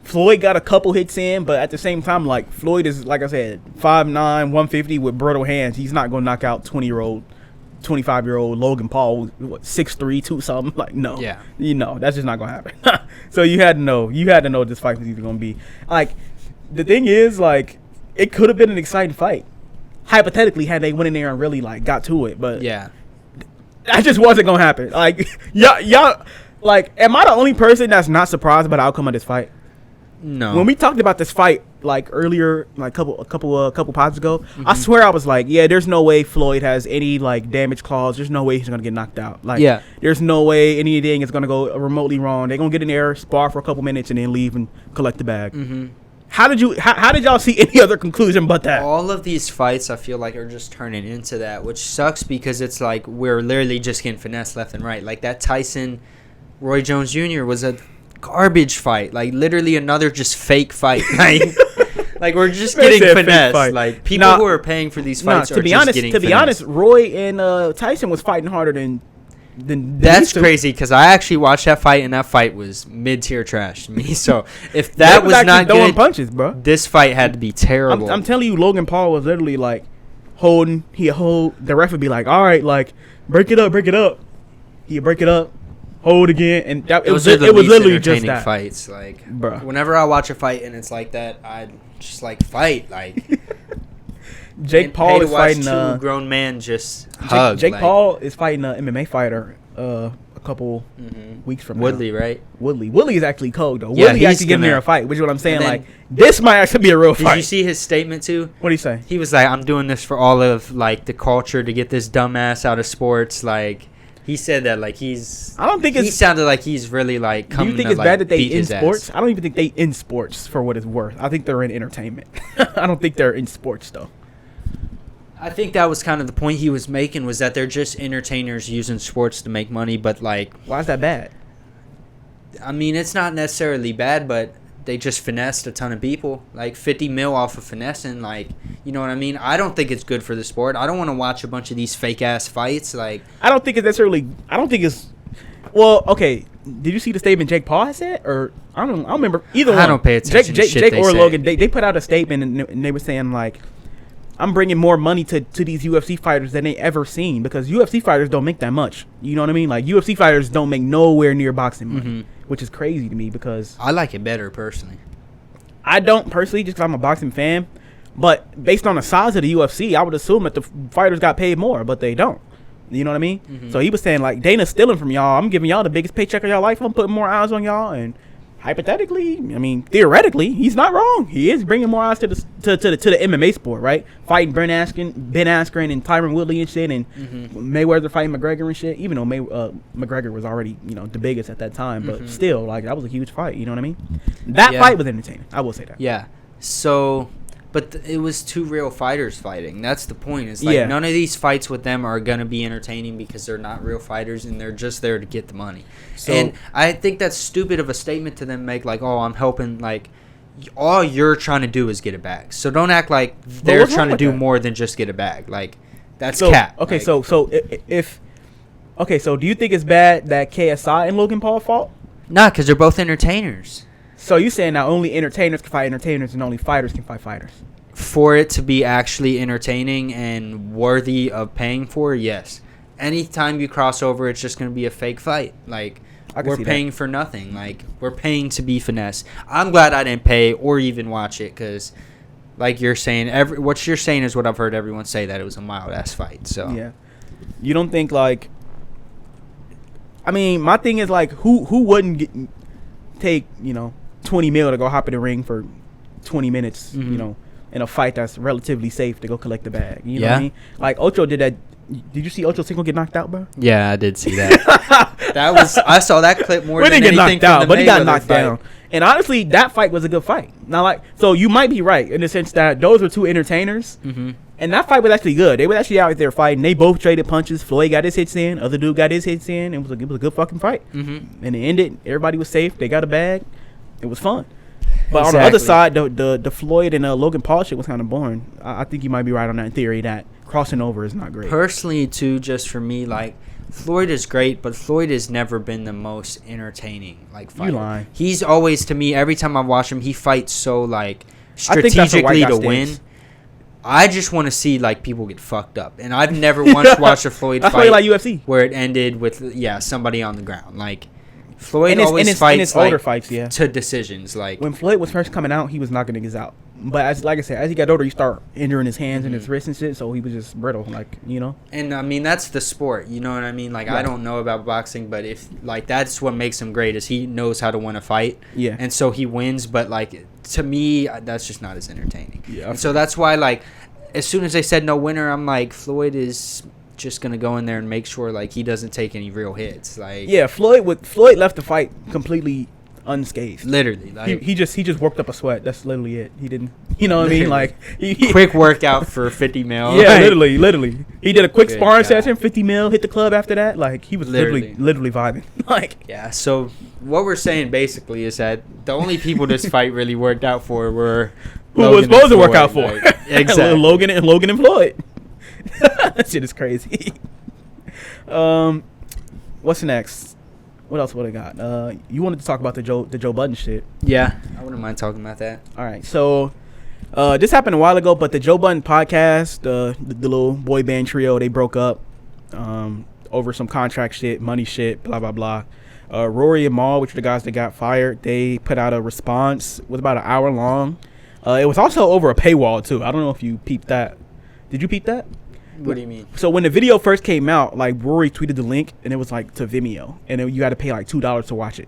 Floyd got a couple hits in, but at the same time, like, Floyd is, like I said, 5'9", 150 with brittle hands. He's not going to knock out 25-year-old Logan Paul, 6'3", 2 something. Like, no. Yeah. You know, that's just not going to happen. So you had to know. You had to know this fight was either going to be. Like, the thing is, like, it could have been an exciting fight. Hypothetically, had they went in there and really, like, got to it. But yeah, that just wasn't going to happen. Like, y'all, like, am I the only person that's not surprised by the outcome of this fight? No. When we talked about this fight, like, earlier, like a couple pods ago, I swear I was like, yeah, there's no way Floyd has any, like, damage clause. There's no way he's gonna get knocked out. Like, yeah, there's no way anything is gonna go remotely wrong. They're gonna get in there, spar for a couple minutes, and then leave and collect the bag. How did y'all see any other conclusion but that? All of these fights, I feel like, are just turning into that, which sucks because it's like we're literally just getting finessed left and right. Like, that Tyson Roy Jones Jr. was a garbage fight, like, literally another just fake fight. Like we're just getting finessed. Like, people who are paying for these fights are just getting finessed. To be honest, Roy and Tyson was fighting harder than that's crazy, because I actually watched that fight and that fight was mid-tier trash to me. So if that was not good, punches, bro, this fight had to be terrible. I'm telling you, Logan Paul was literally like holding. The ref would be like, all right, like, break it up. He'd break it up. Hold again, and it was literally just that. Fights, like, bruh. Whenever I watch a fight and it's like that, I just like fight. Like, Jake Paul is fighting two grown men just hug. Jake Paul is fighting an MMA fighter a couple weeks from Woodley, now. right? Woodley is actually cold though. Yeah, Woodley actually getting there a fight, which is what I'm saying. Like, this might actually be a real fight. Did you see his statement too? What did he say? He was like, "I'm doing this for all of, like, the culture, to get this dumbass out of sports." Like, he said that, like, he sounded like he's really, like, coming to, like, do you think it's bad that they in sports? I don't even think they in sports for what it's worth. I think they're in entertainment. I don't think they're in sports, though. I think that was kind of the point he was making, was that they're just entertainers using sports to make money, but, like... Why is that bad? I mean, it's not necessarily bad, but they just finessed a ton of people. Like, 50 mil off of finessing, like, you know what I mean? I don't think it's good for the sport. I don't want to watch a bunch of these fake-ass fights, like... I don't think it's necessarily... I don't think it's... Well, okay, did you see the statement Jake Paul said? Or, I don't remember either one. I don't pay attention to shit Jake they or say. Logan, they put out a statement, and they were saying, like, I'm bringing more money to these UFC fighters than they ever seen, because UFC fighters don't make that much. You know what I mean? Like, UFC fighters don't make nowhere near boxing money, which is crazy to me, because... I like it better, personally. I don't, personally, just because I'm a boxing fan. But based on the size of the UFC, I would assume that the fighters got paid more, but they don't. You know what I mean? So he was saying, like, Dana's stealing from y'all. I'm giving y'all the biggest paycheck of y'all life. I'm putting more eyes on y'all, and... Hypothetically, I mean, theoretically, he's not wrong. He is bringing more eyes to the MMA sport, right? Fighting Ben Askren and Tyron Woodley and shit, and Mayweather fighting McGregor and shit. Even though McGregor was already, you know, the biggest at that time, but still, like, that was a huge fight. You know what I mean? That fight was entertaining. I will say that. Yeah. So, but it was two real fighters fighting. That's the point. It's like none of these fights with them are gonna be entertaining because they're not real fighters and they're just there to get the money. So, and I think that's stupid of a statement to them make, like, oh, I'm helping, like, all you're trying to do is get a bag. So don't act like they're trying to do more than just get a bag. Like, that's cap. Okay, like, so do you think it's bad that KSI and Logan Paul fought? Nah, because they're both entertainers. So you saying now only entertainers can fight entertainers and only fighters can fight fighters? For it to be actually entertaining and worthy of paying for, yes. Anytime you cross over, it's just going to be a fake fight. Like, we're paying for nothing. Like, we're paying to be finesse. I'm glad I didn't pay or even watch it, because, like you're saying, what you're saying is what I've heard everyone say, that it was a mild-ass fight. So yeah. You don't think, like, I mean, my thing is like, who wouldn't take 20 mil to go hop in the ring for 20 minutes, in a fight that's relatively safe to go collect the bag. You know what I mean? Like Ocho did that. Did you see Ocho Cinco get knocked out, bro? Yeah, I did see that. I saw that clip more than anything knocked out, but he got knocked fight. down. And honestly, that fight was a good fight. Now, like, so you might be right in the sense that those were two entertainers, and that fight was actually good. They were actually out there fighting. They both traded punches. Floyd got his hits in. Other dude got his hits in. It was a good fucking fight. And it ended. Everybody was safe. They got a bag. It was fun. But on the other side, the Floyd and Logan Paul shit was kind of boring. I think you might be right on that theory that crossing over is not great. Personally, too, just for me, like, Floyd is great, but Floyd has never been the most entertaining, like, fighter. You lying. He's always, to me, every time I watch him, he fights so, like, strategically to win. I just want to see, like, people get fucked up. And I've never once watched a Floyd fight like UFC, where it ended with, somebody on the ground. Like, Floyd always fights older fights, to decisions. Like, when Floyd was first coming out, he was knocking niggas out. But like I said, as he got older, you start injuring his hands and his wrists and shit. So he was just brittle, like, And I mean, that's the sport. You know what I mean? Like, I don't know about boxing, but if like that's what makes him great is he knows how to win a fight. Yeah. And so he wins. But like to me, that's just not as entertaining. Yeah. And so that's why like as soon as they said no winner, I'm like Floyd is just gonna go in there and make sure like he doesn't take any real hits. Like Floyd left the fight completely unscathed. Literally, like he just worked up a sweat. That's literally it. He didn't, you know what I mean? Like quick workout for 50 mil. Yeah, like, literally. He did a quick sparring session, 50 mil, hit the club after that. Like he was literally vibing. Like yeah. So what we're saying basically is that the only people this fight really worked out for were who was supposed to work out for. Like, exactly. Logan and Floyd. That shit is crazy. What's next? What else would I got? You wanted to talk about the Joe Budden shit. Yeah, I wouldn't mind talking about that. All right, so this happened a while ago, but the Joe Budden podcast, the little boy band trio, they broke up over some contract shit, money shit, blah blah blah. Rory and Mal, which are the guys that got fired, they put out a response. It was about an hour long. It was also over a paywall too. I don't know if you peeped that. Did you peep that? What do you mean? So when the video first came out, like Rory tweeted the link and it was like to Vimeo, and then you got to pay like $2 to watch it.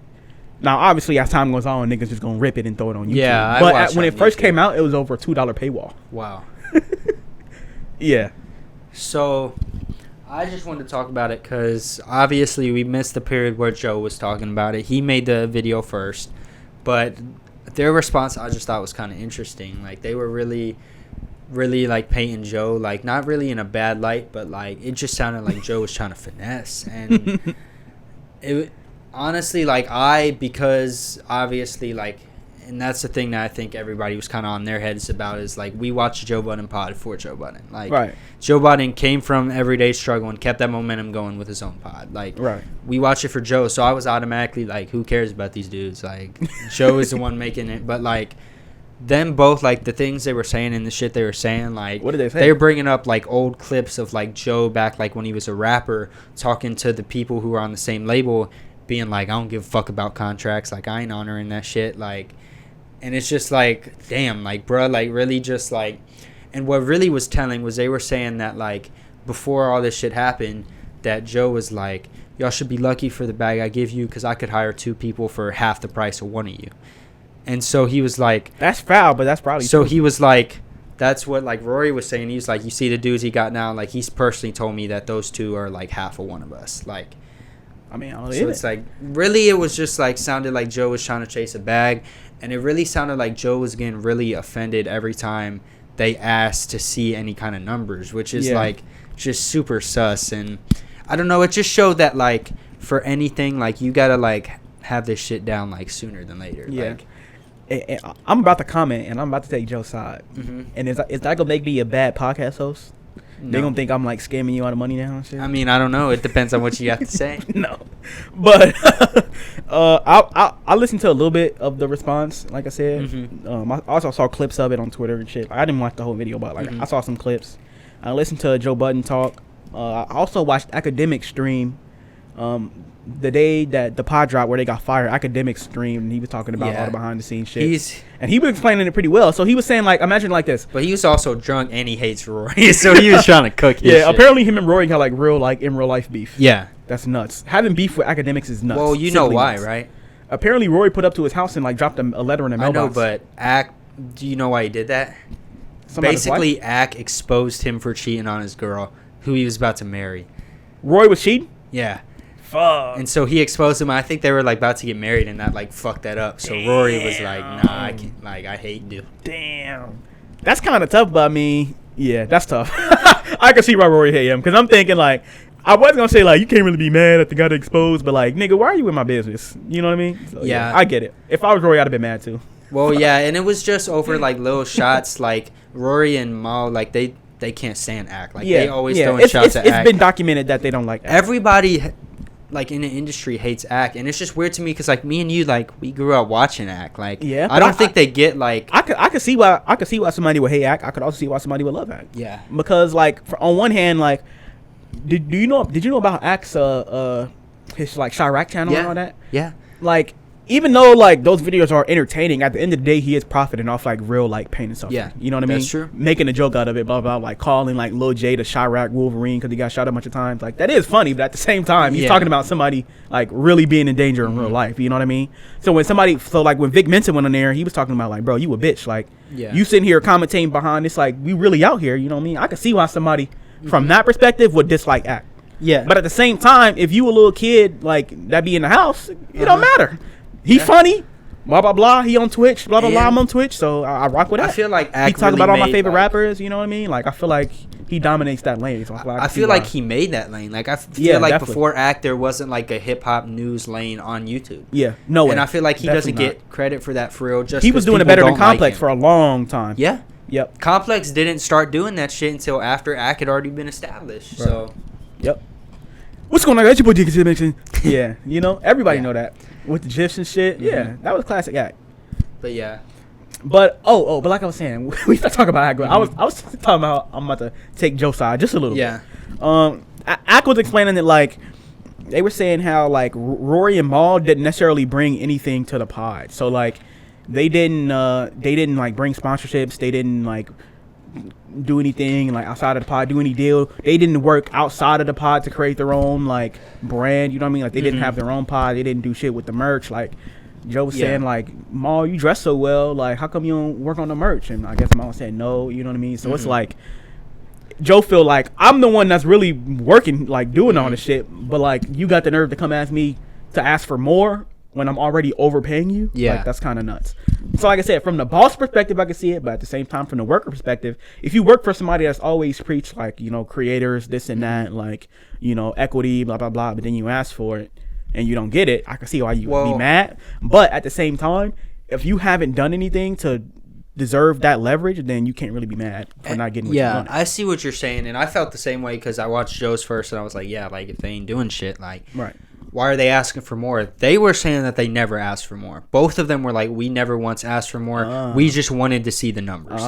Now obviously as time goes on, niggas just gonna rip it and throw it on YouTube. Yeah, but when it first came out, it was over a $2 paywall. Wow. Yeah. So I just wanted to talk about it because obviously we missed the period where Joe was talking about it. He made the video first, but their response I just thought was kind of interesting. Like they were really like painting Joe like not really in a bad light, but like it just sounded like Joe was trying to finesse, and it honestly like because obviously like, and that's the thing that I think everybody was kind of on their heads about is like we watched Joe Budden Pod for Joe Budden. Like right. Joe Budden came from everyday struggle and kept that momentum going with his own pod. Like right. We watch it for Joe, so I was automatically like, who cares about these dudes? Like Joe is the one making it, but like them both, like the things they were saying and the shit they were saying, like what did they say? They were bringing up like old clips of like Joe back like when he was a rapper, talking to the people who were on the same label, being like, I don't give a fuck about contracts, like I ain't honoring that shit, like, and it's just like, damn, like bruh, like really just like, and what really was telling was they were saying that like before all this shit happened, that Joe was like, y'all should be lucky for the bag I give you because I could hire 2 people for half the price of one of you. And so he was like, that's foul, but that's probably so true. He was like, that's what like Rory was saying. He's like, you see the dudes he got now, like he's personally told me that those 2 are like half of one of us. Like, I mean, so it's like really it was just like sounded like Joe was trying to chase a bag, and it really sounded like Joe was getting really offended every time they asked to see any kind of numbers, which is like just super sus. And I don't know, it just showed that like for anything, like you gotta like have this shit down like sooner than later. Yeah. Like, I'm about to comment and I'm about to take Joe's side. And is that gonna make me a bad podcast host? No. They gonna think I'm like scamming you out of money now and shit? I mean, I don't know. It depends on what you have to say. No, but I listened to a little bit of the response. Like I said, I also saw clips of it on Twitter and shit. I didn't watch the whole video, but like I saw some clips. I listened to Joe Budden talk. I also watched Academic stream. the day that the pod dropped where they got fired, Academics streamed and he was talking about all the behind the scenes shit. And he was explaining it pretty well. So he was saying, like, imagine like this. But he was also drunk and he hates Rory, so he was trying to cook his shit. Apparently him and Rory got like real like in real life beef. Yeah. That's nuts. Having beef with Academics is nuts. Well, you know why, right? Apparently Rory put up to his house and like dropped a letter in the mailbox. I know, but do you know why he did that? Basically, Ack exposed him for cheating on his girl, who he was about to marry. Roy was cheating? Yeah. Fuck. And so he exposed him. I think they were like about to get married, and that like fucked that up. So Rory was like, "Nah, I can't. Like, I hate you." Damn. That's kind of tough, but I mean, yeah, that's tough. I can see why Rory hate him, because I'm thinking like, I was gonna say like, you can't really be mad at the guy that exposed, but like, nigga, why are you in my business? You know what I mean? So, yeah, I get it. If I was Rory, I'd have been mad too. Well, yeah, and it was just over like little shots. Like Rory and Mal, like they can't stand Ack. Like they always throwing shots at Ack. It's been documented that they don't like Ack. Everybody, like in the industry, hates Ack, and it's just weird to me because like me and you, like we grew up watching Ack. Like I don't think they get like. I could see why somebody would hate Ack. I could also see why somebody would love Ack. Yeah. Because like on one hand, like did you know about Ack's his like Chirac channel and all that? Yeah. Like, even though like those videos are entertaining, at the end of the day he is profiting off like real like pain and suffering. Yeah, you know what I mean? That's true. Making a joke out of it, blah blah, like calling like Lil J the Chirac Wolverine because he got shot a bunch of times. Like that is funny, but at the same time he's talking about somebody like really being in danger in real life. You know what I mean? So when Vic Mensa went on there, he was talking about like, bro, you a bitch. Like you sitting here commentating behind this, like we really out here. You know what I mean? I can see why somebody from that perspective would dislike Act. Yeah. But at the same time, if you a little kid like that be in the house, it don't matter. He funny. Blah blah blah. He on Twitch. Blah blah blah. I'm on Twitch, so I rock with that. I feel like he talk about all my favorite rappers. You know what I mean? Like I feel like he dominates that lane. So I feel like he made that lane. Like I feel like definitely. Before Act, there wasn't like a hip hop news lane on YouTube. Yeah, no way. And I feel like he doesn't get credit for that for real. Just he was doing it better than Complex for a long time. Yeah. Yep. Complex didn't start doing that shit until after Act had already been established. Right. So. Yep. What's going on? That's your boy DK Mixon. Yeah, you know everybody know that with the GIFs and shit. Mm-hmm. Yeah, that was classic Act. But yeah. But but like I was saying, we start talking about Ack. I was talking about I'm about to take Joe's side just a little bit. Ack was explaining that like they were saying how like Rory and Mal didn't necessarily bring anything to the pod. So like they didn't like bring sponsorships. They didn't like do anything like outside of the pod, do any deal. They didn't work outside of the pod to create their own like brand. You know what I mean? Like they didn't have their own pod. They didn't do shit with the merch. Like Joe was saying like, Mal, you dress so well, like how come you don't work on the merch? And I guess Mal said no, you know what I mean? So it's like Joe feel like I'm the one that's really working, like doing all this shit, but like you got the nerve to come ask me to ask for more when I'm already overpaying you. Like that's kind of nuts. So like I said, from the boss perspective I can see it, but at the same time from the worker perspective, if you work for somebody that's always preached like, you know, creators, this and that, like, you know, equity, blah blah blah, but then you ask for it and you don't get it, I can see why you would be mad. But at the same time, if you haven't done anything to deserve that leverage, then you can't really be mad for not getting what you want. I see what you're saying, and I felt the same way because I watched Joe's first and I was like, yeah, like if they ain't doing shit, like why are they asking for more? They were saying that they never asked for more. Both of them were like, we never once asked for more. We just wanted to see the numbers.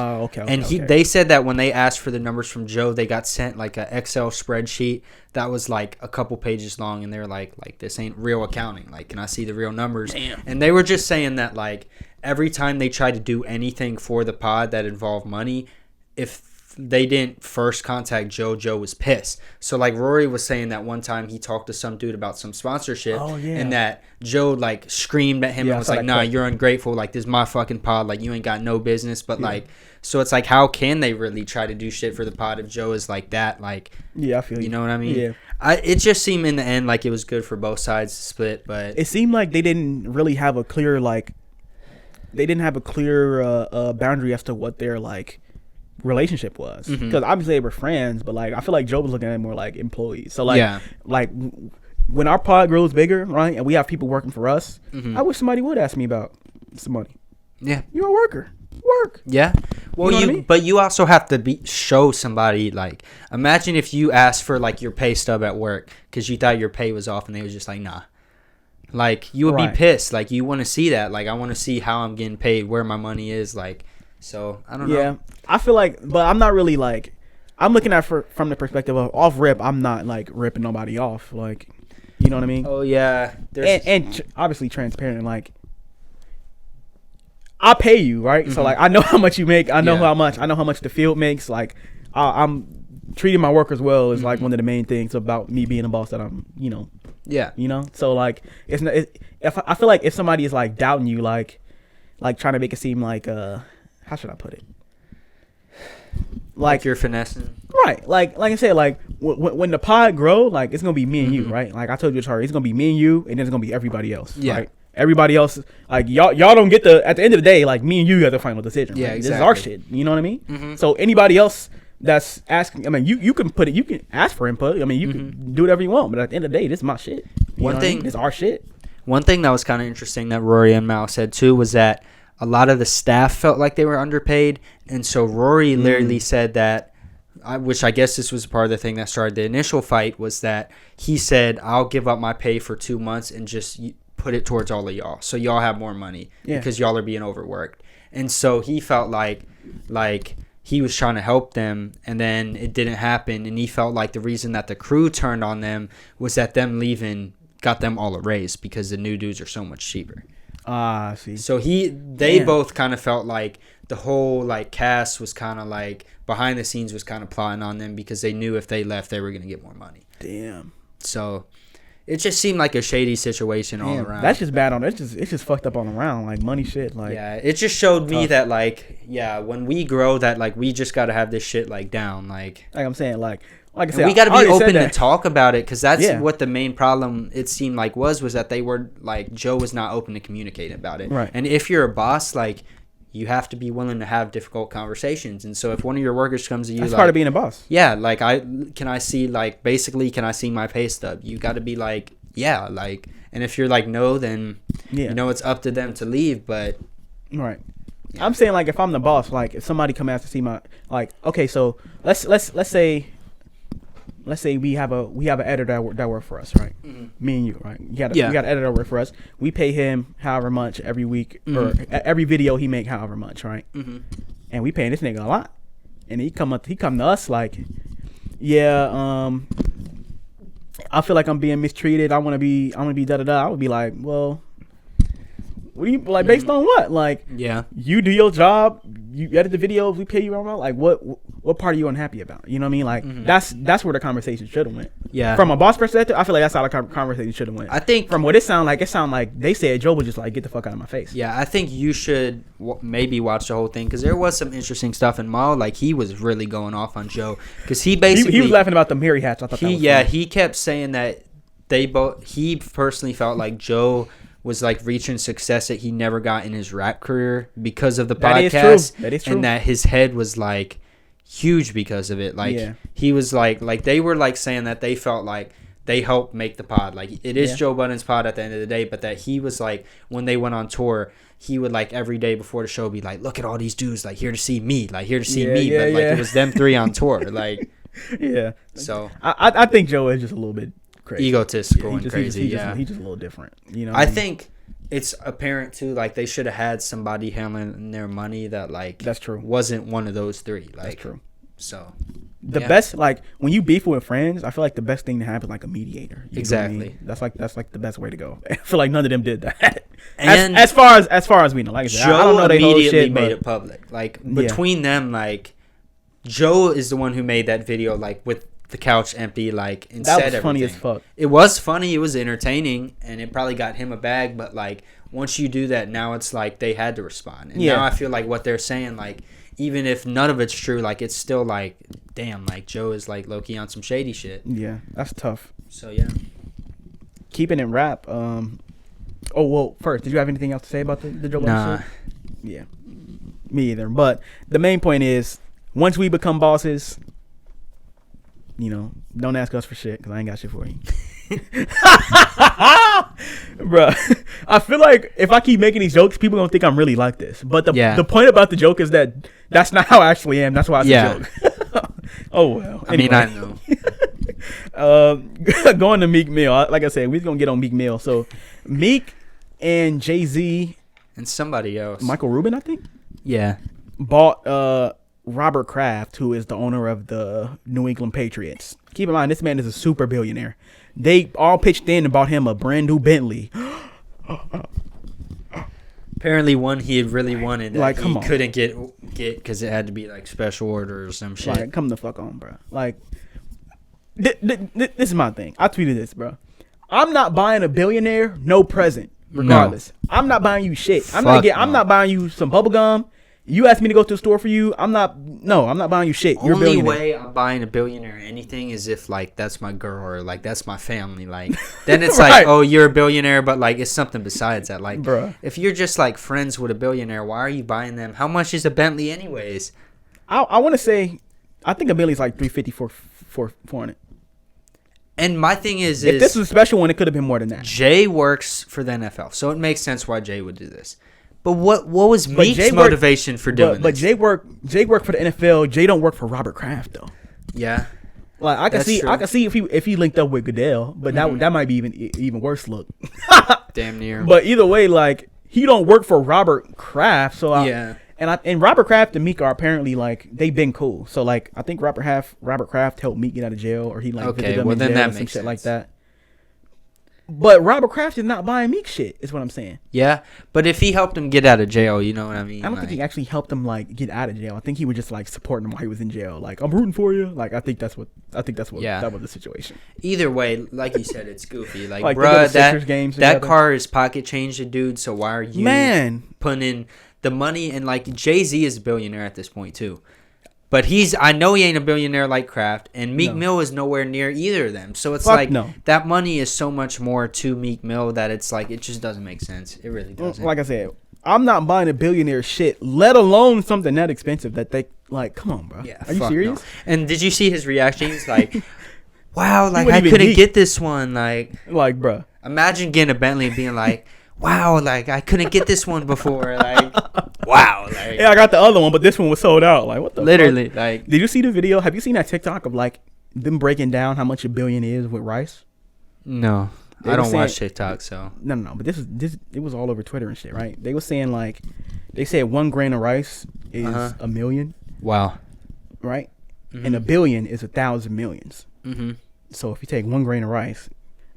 They said that when they asked for the numbers from Joe, they got sent like an Excel spreadsheet that was like a couple pages long, and they were like this ain't real accounting. Like, can I see the real numbers? Damn. And they were just saying that like every time they tried to do anything for the pod that involved money, if they didn't first contact Joe was pissed. So like Rory was saying that one time he talked to some dude about some sponsorship and that Joe like screamed at him and was like, nah, you're ungrateful, like this is my fucking pod, like you ain't got no business. But like, so it's like, how can they really try to do shit for the pod if Joe is like that? Like, I feel you know what I mean? It just seemed in the end like it was good for both sides to split, but it seemed like they didn't really have a clear boundary as to what their like relationship was, because obviously they were friends, but like I feel like Joe was looking at it more like employees. So like like when our pod grows bigger, right, and we have people working for us, I wish somebody would ask me about some money. You're a worker, work. Well, you know what I mean? But you also have to show somebody, like, imagine if you asked for like your pay stub at work because you thought your pay was off and they was just like, nah. Like you would be pissed. Like you want to see that. Like I want to see how I'm getting paid, where my money is. Like, so I don't know. Yeah, I feel like, but I'm not really like, I'm looking at from the perspective of off rip. I'm not like ripping nobody off. Like, You know what I mean? Oh yeah, and obviously transparent. Like, I pay you, right? So like, I know how much you make. I know how much the field makes. Like, I'm treating my workers well is like one of the main things about me being a boss that I'm, so like, it's not, if I feel like if somebody is like doubting you, like trying to make it seem like how should I put it, like you're finessing, right? Like I said, like when the pod grow, like it's gonna be me and you, right? Like I told you, it's gonna be me and you, and then it's gonna be everybody else, right? Everybody else, like y'all don't get at the end of the day, like me and you got the final decision. Yeah, right? exactly. This is our shit. You know what I mean? So anybody else that's asking, I mean, you can put it, you can ask for input. I mean, you can do whatever you want, but at the end of the day, this is my shit. One thing, it's our shit. One thing that was kind of interesting that Rory and Mal said too was that a lot of the staff felt like they were underpaid, and so Rory literally said that, which I guess this was part of the thing that started the initial fight, was that he said, "I'll give up my pay for 2 months and just put it towards all of y'all, so y'all have more money because y'all are being overworked." And so he felt like he was trying to help them, and then it didn't happen, and he felt like the reason that the crew turned on them was that them leaving got them all a raise because the new dudes are so much cheaper. I see. So they both kind of felt like the whole like cast was kind of like behind the scenes was kind of plotting on them because they knew if they left they were going to get more money. Damn. So it just seemed like a shady situation all around. That's just bad on. It's just fucked up on around, like money shit. Like, yeah, it just showed me that like, when we grow, that like we just got to have this shit like down, like I'm saying, like I said, we got to be open to talk about it, because that's what the main problem it seemed like was that they were like, Joe was not open to communicating about it. Right. And if you're a boss, like, you have to be willing to have difficult conversations. And so if one of your workers comes to you, that's like, part of being a boss. Yeah, like can I see my pay stub? You got to be like, yeah, like, and if you're like no, then it's up to them to leave. But right. Yeah. I'm saying, like, if I'm the boss, like if somebody come out to see my, like, okay, so let's say we have an editor that work for us, right? Me and you, right? We got an editor that work for us. We pay him however much every week, or every video he make however much, right? And we paying this nigga a lot, and he come to us like, I feel like I'm being mistreated. I want to be da da da. I would be like, well, what do you like based on what? Like, you do your job, you edit the videos, we pay you around. Like, what part are you unhappy about? You know what I mean? Like, that's where the conversation should have went. Yeah. From a boss perspective, I feel like that's how the conversation should have went. I think from what it sounded like they said Joe was just like, get the fuck out of my face. Yeah, I think you should maybe watch the whole thing, because there was some interesting stuff in Mal. Like, he was really going off on Joe, because he basically he was laughing about the Mary hats. I thought that was funny. He kept saying that he personally felt like Joe was like reaching success that he never got in his rap career because of the podcast. That is true. And that his head was like huge because of it. Like he was like they were like saying that they felt like they helped make the pod. Like, it is Joe Budden's pod at the end of the day, but that he was like, when they went on tour, he would like every day before the show be like, look at all these dudes, like, here to see me, but like it was them three on tour, like. So I think Joe is just a little bit crazy, egotistical and crazy. He's just a little different, you know. I think it's apparent too, like, they should have had somebody handling their money that, like, that's true, wasn't one of those three. Like, that's true. So the best, like, when you beef with friends, I feel like the best thing to happen, like, a mediator. Exactly. I mean? That's like the best way to go. I feel like none of them did that. And as far as we know, like I said, Joe I don't know, they immediately made it public. Like, between them, like, Joe is the one who made that video, like, with the couch empty, like, and that said was everything. Funny as fuck. It was funny, it was entertaining, and it probably got him a bag, but like, once you do that, now it's like they had to respond. And now I feel like what they're saying, like, even if none of it's true, like, it's still like, damn, like, Joe is like low-key on some shady shit. Yeah, that's tough. So keeping it rap. First, did you have anything else to say about the Joe Budden shit? Yeah, me either. But the main point is, once we become bosses, don't ask us for shit, because I ain't got shit for you. Bruh, I feel like if I keep making these jokes, people don't think I'm really like this. But the point about the joke is that that's not how I actually am. That's why it's a joke. Oh, well. Anyway. I mean, I know. Going to Meek Mill. Like I said, we're going to get on Meek Mill. So, Meek and Jay Z. And somebody else. Michael Rubin, I think? Yeah. Bought Robert Kraft, who is the owner of the New England Patriots. Keep in mind, this man is a super billionaire. They all pitched in and bought him a brand new Bentley. Apparently, one he had really wanted that Like, he come on. couldn't get because it had to be like special order or some shit. Like, come the fuck on, bro. Like, this is my thing. I tweeted this, bro. I'm not buying a billionaire no present, regardless. No. I'm not buying you shit. I'm not buying you some bubble gum. You asked me to go to the store for you. I'm not buying you shit. You're a Only billionaire. way I'm buying a billionaire anything is if like that's my girl or like that's my family. Like then it's Right. like, oh, you're a billionaire, but like it's something besides that. Like, Bruh. if you're just like friends with a billionaire, why are you buying them? How much is a Bentley anyways? I want to say, I think a Bentley's like $350 for it. And my thing is If this was a special one, it could have been more than that. Jay works for the NFL, so it makes sense why Jay would do this. But what was Meek's Jay motivation for doing but this? Jay worked for the NFL. Jay don't work for Robert Kraft though. Yeah. Like I can That's see true. if he linked up with Goodell, but that might be even worse look. Damn near. But either way, like he don't work for Robert Kraft, so Yeah. And Robert Kraft and Meek are apparently like they've been cool. So like I think Robert Kraft helped Meek get out of jail, or he like visited him in jail or some shit like that. But Robert Kraft is not buying Meek shit, is what I'm saying. Yeah, but if he helped him get out of jail, you know what I mean? I don't think he actually helped him like get out of jail. I think he was just like supporting him while he was in jail. Like, I'm rooting for you. Like I think that's what that was the situation. Either way, like you said, it's goofy. Like, Like, they go to bruh, Sixers games that together. car is pocket change to dude, so why are you putting in the money? And like Jay Z is a billionaire at this point too. But I know he ain't a billionaire like Kraft, and Meek Mill is nowhere near either of them. So it's that money is so much more to Meek Mill that it's like it just doesn't make sense. It really doesn't. Like I said, I'm not buying a billionaire shit, let alone something that expensive that they like. Come on, bro. Yeah, are you serious? No. And did you see his reaction? He's like, "Wow, like I even couldn't geek. get this one." Like, bro. Imagine getting a Bentley and being like, "Wow, like I couldn't get this one before." Like, wow, like Yeah, I got the other one, but this one was sold out. Like, what the literally, fuck? like. Did you see the video? Have you seen that TikTok of like them breaking down how much a billion is with rice? No, They I were don't saying- watch TikTok, so. No. But this it was all over Twitter and shit, right? They were saying like, they said 1 grain of rice is a million, Wow. right? Mm-hmm. And a billion is 1,000 millions. Mm-hmm. So if you take 1 grain of rice,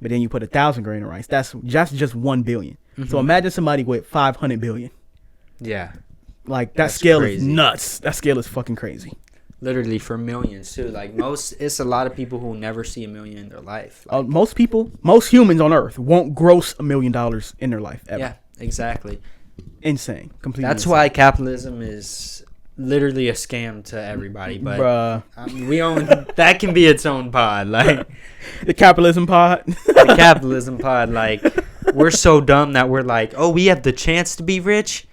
but then you put 1,000 grain of rice, that's just 1 billion. Mm-hmm. So imagine somebody with 500 billion. Yeah. Like that That's scale crazy. is nuts. That scale is fucking crazy. Literally for millions too. Like it's a lot of people who never see a million in their life. Like, Most humans on Earth won't gross $1 million in their life ever. yeah, exactly. Insane. Completely. That's insane. why capitalism is literally a scam to everybody. But Bruh. we own that can be its own pod. Like The capitalism pod. the capitalism pod. Like we're so dumb that we're like, oh, we have the chance to be rich.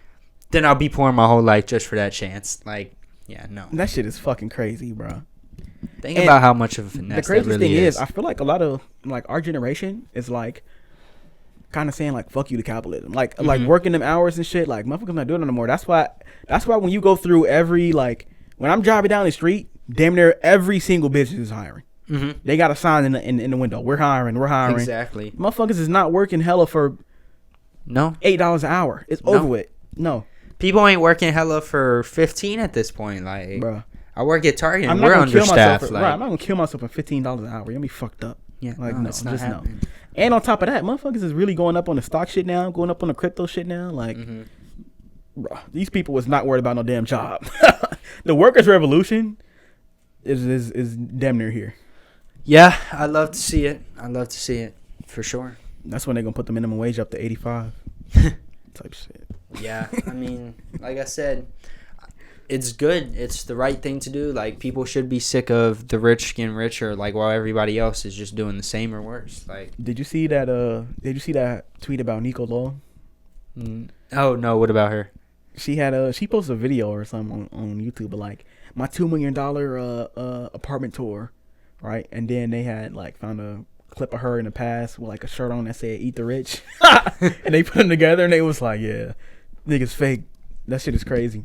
Then I'll be pouring my whole life just for that chance. Like, yeah, no. That shit is fucking crazy, bro. Think about how much of a finesse The craziest that really thing is. is, I feel like a lot of like our generation is like kind of saying like fuck you to capitalism, like working them hours and shit. Like motherfuckers not doing it no more. That's why when you go through every like when I'm driving down the street, damn near every single business is hiring. Mm-hmm. They got a sign in the window. We're hiring. Exactly. Motherfuckers is not working hella for No. $8 an hour. It's over with. No, People ain't working hella for 15 at this point. Like, bro. I work at Target and I'm not we're gonna kill myself. understaffed. For, like, right, I'm not gonna kill myself for $15 an hour. You're gonna be fucked up. yeah, Like no, it's not just no. happening. And on top of that, motherfuckers is really going up on the stock shit now, going up on the crypto shit now. Like, bro, these people was not worried about no damn job. The workers' revolution is damn near here. Yeah, I love to see it. I love to see it for sure. That's when they're gonna put the minimum wage up to 85 type shit. Yeah, I mean, like I said, it's good. It's the right thing to do. Like, people should be sick of the rich getting richer, like, while everybody else is just doing the same or worse. Like, Did you see that tweet about Nico Law? oh no, what about her? She posted a video or something on YouTube of like my $2 million apartment tour, right? And then they had like found a clip of her in the past with like a shirt on that said "Eat the Rich," and they put them together and they was like, "Yeah, niggas fake. That shit is crazy."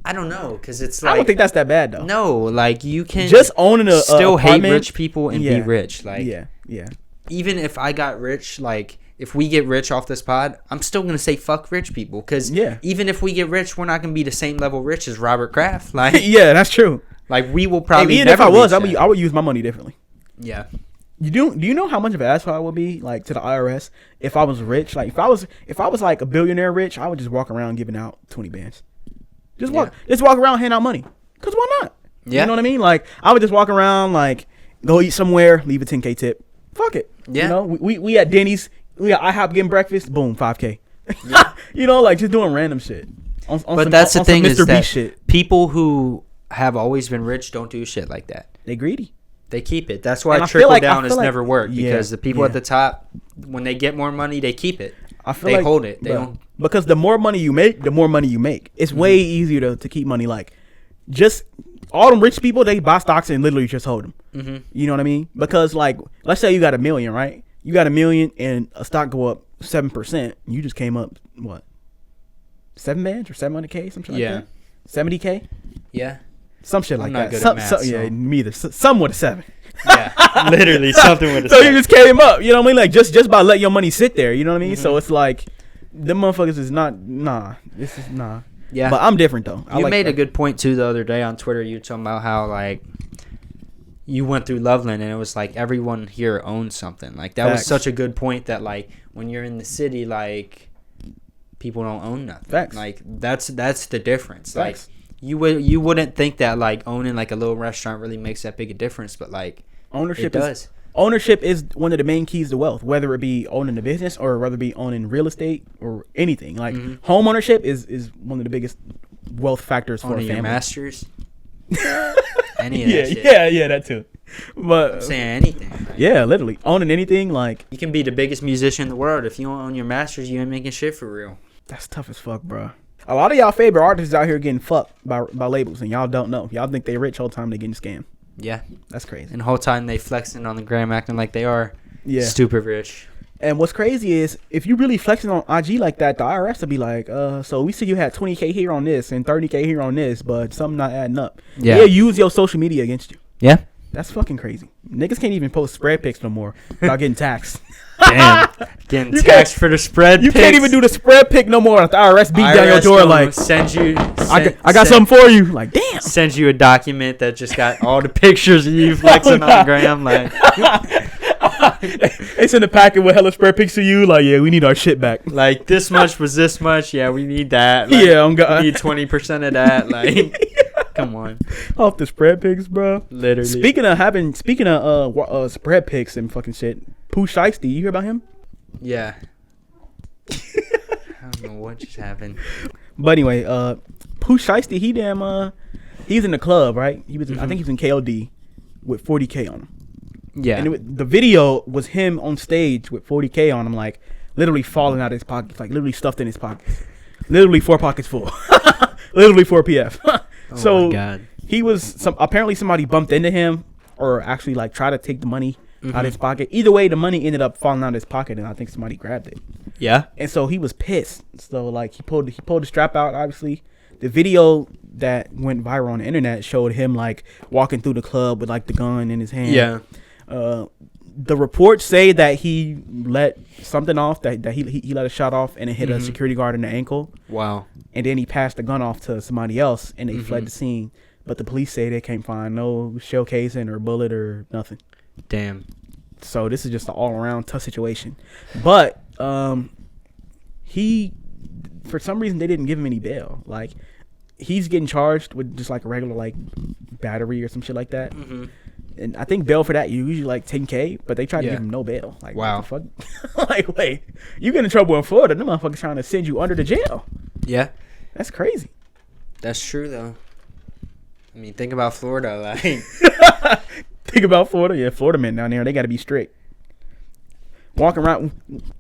I don't know, because it's like, I don't think that's that bad though. no, like, you can Just owning a still hate apartment, rich people and be rich. Like, yeah. even if I got rich, like, if we get rich off this pod, I'm still gonna say fuck rich people, because Yeah. even if we get rich, we're not gonna be the same level rich as Robert Kraft. Like, Yeah, that's true. Like we will probably. Even never if I was, reach I would use my money differently. Yeah. Do you know how much of an asshole I would be like to the IRS if I was rich? Like if I was like a billionaire rich, I would just walk around giving out 20 bands. Just walk around handing out money. Cause why not? Yeah. You know what I mean? Like I would just walk around, like go eat somewhere, leave a 10K tip. Fuck it. Yeah. You know, we at Denny's, we at IHOP getting breakfast, boom, 5K. Yeah. You know, like just doing random shit. But that's the thing is that shit. People who have always been rich don't do shit like that. They greedy. They keep it. That's why trickle down has never worked, yeah, because the people at the top, when they get more money, they keep it. They hold it. They don't. Because the more money you make, the more money you make. It's way easier to keep money. Like, just all them rich people, they buy stocks and literally just hold them. Mm-hmm. You know what I mean? Because like, let's say you got $1 million, right? You got $1 million and a stock go up 7%. You just came up what? 7 bands or 700K, something like that. 70K. Yeah. Some shit like that. Good at math, yeah, me either. Some with a 7. Yeah, literally something with a 7. So you just came up, you know what I mean? Like just by letting your money sit there, you know what I mean? Mm-hmm. So it's like, them motherfuckers is not, this is nah. Yeah. But I'm different though. You made a good point too the other day on Twitter. You were talking about how like you went through Loveland and it was like everyone here owns something. Like that was such a good point that like when you're in the city, like people don't own nothing. Facts. Like that's the difference. Facts. Like you wouldn't think that like owning like a little restaurant really makes that big a difference, but like ownership does. Ownership is one of the main keys to wealth, whether it be owning a business or whether it be owning real estate or anything. Like home ownership is one of the biggest wealth factors for a family. Your masters. Any of that shit. Yeah, that too. But I'm saying anything. Right? Yeah, literally owning anything. Like you can be the biggest musician in the world if you don't own your masters, you ain't making shit for real. That's tough as fuck, bro. A lot of y'all favorite artists out here getting fucked by labels, and y'all don't know. Y'all think they rich whole time they getting scammed. Yeah, that's crazy. And the whole time they flexing on the gram, acting like they are stupid rich. And what's crazy is if you really flexing on IG like that, the IRS will be like, so we see you had 20K here on this and 30K here on this, but something not adding up. Yeah, they'll use your social media against you. Yeah, that's fucking crazy. Niggas can't even post spread pics no more without getting taxed. Damn, getting taxed for the spread. You can't even do the spread pic no more. The IRS beat down your door like, I got something for you. Like, damn. Sends you a document that just got all the pictures of you flexing on the gram. Like, they send a packet with hella spread pics of you. Like, yeah, we need our shit back. Like, this much was this much. Yeah, we need that. Like, yeah, I'm God. We need 20% of that. Like, come on. Off the spread pics, bro. Literally. Speaking of spread pics and fucking shit. Pooh Sheisty, you hear about him? Yeah. I don't know what just happened. But anyway, Pooh Sheisty, he's in the club, right? He was, I think he was in KOD with 40K on him. Yeah. And the video was him on stage with 40K on him, like literally falling out of his pockets, like literally stuffed in his pockets, literally 4 pockets full, literally 4 PF. So my God. He was apparently somebody bumped into him or actually like tried to take the money out of his pocket. Either way, the money ended up falling out of his pocket, and I think somebody grabbed it. Yeah. And so he was pissed. So like he pulled the strap out. Obviously, the video that went viral on the internet showed him like walking through the club with like the gun in his hand. Yeah. The reports say that he let something off. That he let a shot off, and it hit a security guard in the ankle. Wow. And then he passed the gun off to somebody else, and they fled the scene. But the police say they can't find no shell casing or bullet or nothing. Damn. So this is just an all-around tough situation. But he, for some reason, they didn't give him any bail. Like, he's getting charged with just like a regular like battery or some shit like that. And I think bail for that usually like 10K, but they tried to give him no bail. Like, wow. What the fuck? Like, wait, you get in trouble in Florida? Them motherfuckers trying to send you under the jail. Yeah. That's crazy. That's true though. I mean, think about Florida, like. Think about Florida. Yeah, Florida men down there, they got to be strict. Walking around,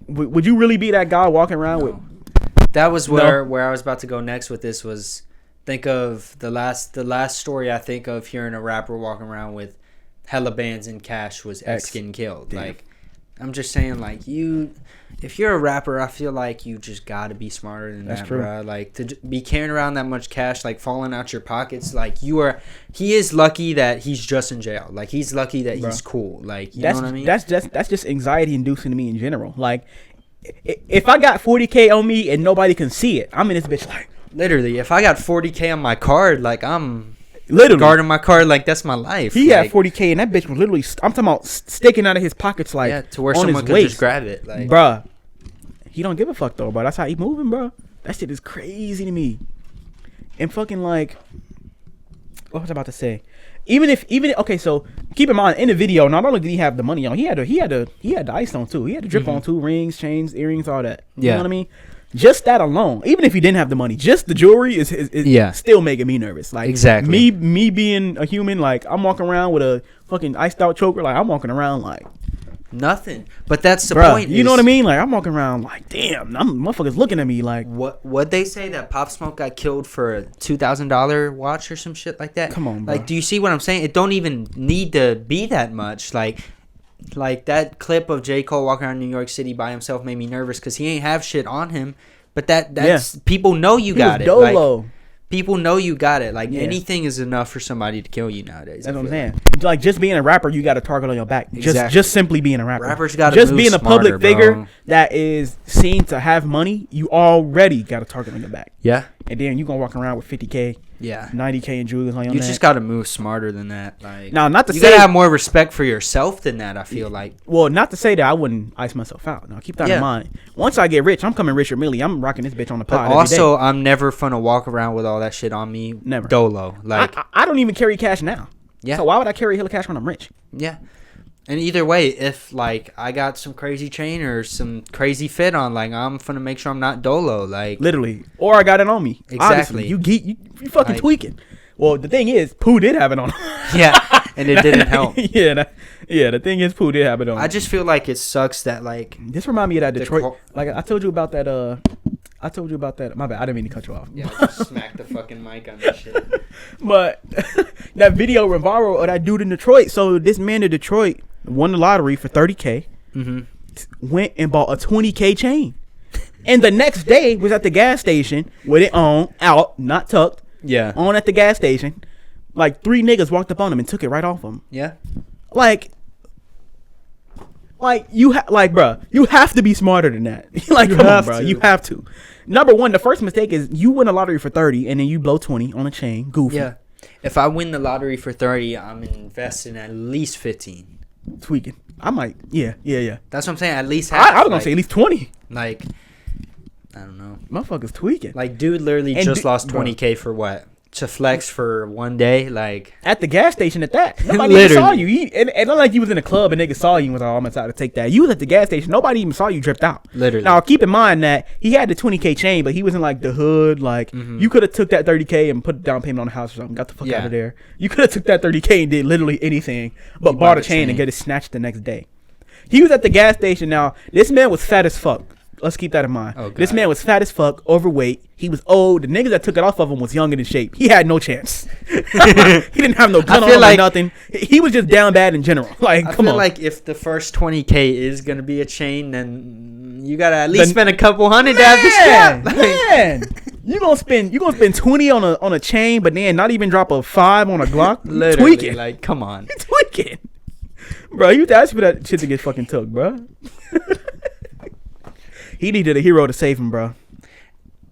would you really be that guy walking around with? That was where I was about to go next with this was, think of the last story I think of hearing a rapper walking around with hella bands in cash was X getting killed. Damn. Like, I'm just saying, like, if you're a rapper, I feel like you just gotta be smarter than that, bro. Like, to be carrying around that much cash, like, falling out your pockets, like, he is lucky that he's just in jail. Like, he's lucky that he's cool. Like, you know what I mean? That's just anxiety inducing to me in general. Like, if I got 40K on me and nobody can see it, I'm in this bitch like. Literally, if I got 40K on my card, like, I'm Literally. guarding my car like that's my life. He like, had 40K and that bitch was literally, I'm talking about sticking out of his pockets like yeah, to where on someone his could waist. just grab it. Like, Bruh. He don't give a fuck though, bro. That's how he moving, bro. That shit is crazy to me. And fucking like, what was I about to say? Okay, so keep in mind in the video, not only did he have the money on, he had the ice on too. He had the drip on too, rings, chains, earrings, all that. You know what I mean? Just that alone, even if he didn't have the money, just the jewelry is still making me nervous. Like exactly. Me being a human, like I'm walking around with a fucking iced out choker, like I'm walking around like nothing. But that's the bruh, point. You know what I mean? Like I'm walking around like, damn, motherfuckers looking at me like. What they say that Pop Smoke got killed for a $2,000 watch or some shit like that? Come on, bro. Like, do you see what I'm saying? It don't even need to be that much. Like that clip of J. Cole walking around New York City by himself made me nervous because he ain't have shit on him. But that's people know you got it. Dolo. Like, people know you got it. Like anything is enough for somebody to kill you nowadays. That's what I'm saying. Like just being a rapper, you got a target on your back. Exactly. Just simply being a rapper. Rappers got to just move being a smarter, public figure bro. that is seen to have money. You already got a target on your back. Yeah. And then you gonna walk around with 50K, Yeah. 90K in jewelry on your You neck. just got to move smarter than that. Like, now, not to you say gotta have more respect for yourself than that. I feel like. Well, not to say that I wouldn't ice myself out. Now keep that in mind. Once I get rich, I'm coming Richard Millie. I'm rocking this bitch on the pod. But also, I'm never finna walk around with all that shit on me. Never. Dolo. Like, I don't even carry cash now. yeah. So why would I carry hella cash when I'm rich? Yeah. And either way, if like I got some crazy chain or some crazy fit on, like I'm finna make sure I'm not dolo. Like literally, or I got it on me. Exactly. Obviously. You fucking Like, tweaking. Well, the thing is, Pooh did have it on. yeah, and it didn't help. The thing is, Pooh did have it on. I just feel like it sucks that like this remind me of that Detroit. Like I told you about that. My bad. I didn't mean to cut you off. Yeah, just smack the fucking mic on this shit. But that video viral of that dude in Detroit. So this man in Detroit won the lottery for 30K. Mm-hmm. Went and bought a 20K chain, and the next day was at the gas station with it on, out, not tucked. Yeah. On at the gas station. Like 3 niggas walked up on him and took it right off him. Yeah. Like bruh, you have to be smarter than that. Like, come on, bro. You have to. Number one, the first mistake is you win a lottery for 30 and then you blow 20 on a chain. Goofy. Yeah. If I win the lottery for 30, I'm investing at least 15. Tweaking. I might. Yeah. That's what I'm saying. At least half. I was gonna say at least 20. Like, I don't know. Motherfuckers tweaking. Like, dude literally just lost 20K for what? To flex for one day? Like, at the gas station at that. Nobody even saw you. And not like you was in a club and niggas saw you and was like, oh, I'm excited to take that. You was at the gas station. Nobody even saw you dripped out. Literally. Now, keep in mind that he had the 20K chain, but he was in like the hood. Like, you could have took that 30K and put a down payment on the house or something. Got the fuck out of there. You could have took that 30K and did literally anything but bought a chain and get it snatched the next day. He was at the gas station. Now, this man was fat as fuck. Let's keep that in mind. Oh, this man was fat as fuck, overweight. He was old. The niggas that took it off of him was young and in shape. He had no chance. He didn't have no gun on him or nothing. He was just down bad in general. Like, come on. I feel like if the first 20K is gonna be a chain, then you gotta at least spend a couple hundred to have the strap. Man, you gonna spend 20 on a chain, but then not even drop a 5 on a Glock. Literally, tweaking. Like, come on. Tweaking. Bro, you asked for that shit to get fucking took, bro. He needed a hero to save him, bro.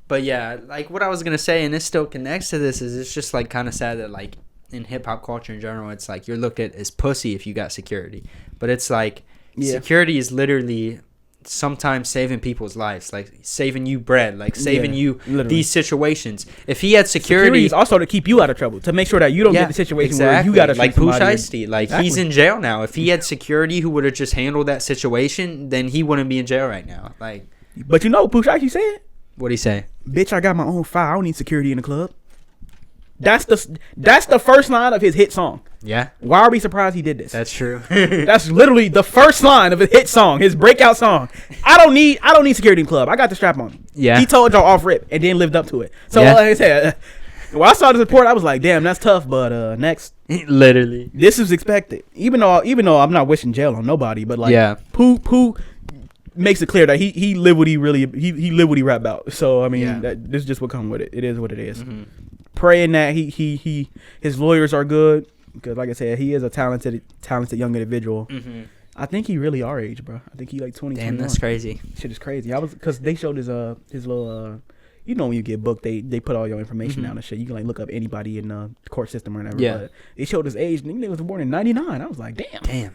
But yeah, like what I was gonna say, and this still connects to this, is it's just like kind of sad that like in hip hop culture in general, it's like you're looked at as pussy if you got security. But it's like security is literally sometimes saving people's lives, like saving you bread, like saving you these situations. If he had security is also to keep you out of trouble, to make sure that you don't get the situation where you gotta like Pooh Sheisty. Like he's in jail now. If he had security who would have just handled that situation, then he wouldn't be in jail right now. Like, but you know what Pooh Sheisty said? What'd he say? Bitch, I got my own fire. I don't need security in the club. That's the first line of his hit song. Yeah. Why are we surprised he did this? That's true. That's literally the first line of his hit song, his breakout song. I don't need security in the club. I got the strap on. Yeah. He told y'all off rip and then lived up to it. So like I said, when I saw this report, I was like, damn, that's tough. But next, literally, this is expected. Even though I'm not wishing jail on nobody, but like Pooh makes it clear that he lived what he lived what he rap about. So I mean, this is just what come with it. It is what it is. Mm-hmm. Praying that his lawyers are good, because like I said, he is a talented young individual. Mm-hmm. I think he really our age, bro. I think he like 20. Damn, that's crazy. Shit is crazy. Because they showed his little you know, when you get booked, they put all your information down and shit. You can like look up anybody in the court system or whatever. Yeah. But it showed his age. Nigga was born in '99. I was like, damn.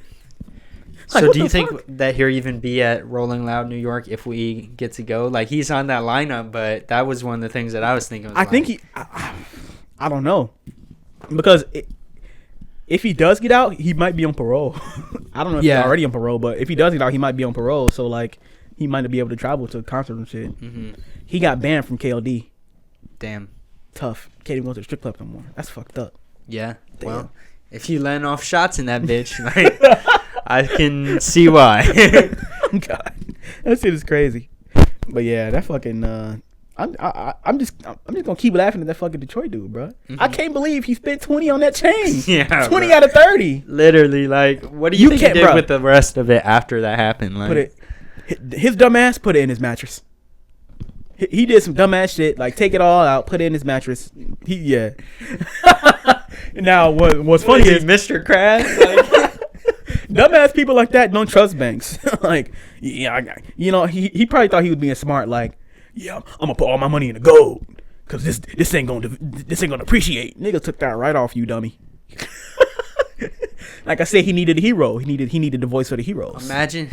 So Like, do you think fuck? that he'll even be at Rolling Loud New York if we get to go? Like, he's on that lineup, but that was one of the things that I was thinking. I think I don't know, because if he does get out, he might be on parole. I don't know if he's already on parole, but if he does get out, he might be on parole. So like, he might not be able to travel to a concert and shit. He got banned from KLD. Damn. Tough. Can't even go to the strip club no more. That's fucked up. Yeah. Damn. Well, if you land off shots in that bitch, like, I can see why. God, that shit is crazy. But yeah, that fucking. I'm just gonna keep laughing at that fucking Detroit dude, bro. I can't believe he spent 20 on that chain. Yeah, 20 bro. out of 30. Literally, like, what do you think he did bro. with the rest of it after that happened? Like, His dumb ass put it in his mattress. He did some dumbass shit, like take it all out, put it in his mattress. Now what's funny is Mr. Kraft. Like, dumbass people like that don't trust banks. Like, yeah, you know, he probably thought he was being smart. Like, yeah, I'm gonna put all my money in the gold because this ain't gonna appreciate. Nigga took that right off you, dummy. Like I said, he needed a hero. He needed the voice for the heroes. imagine.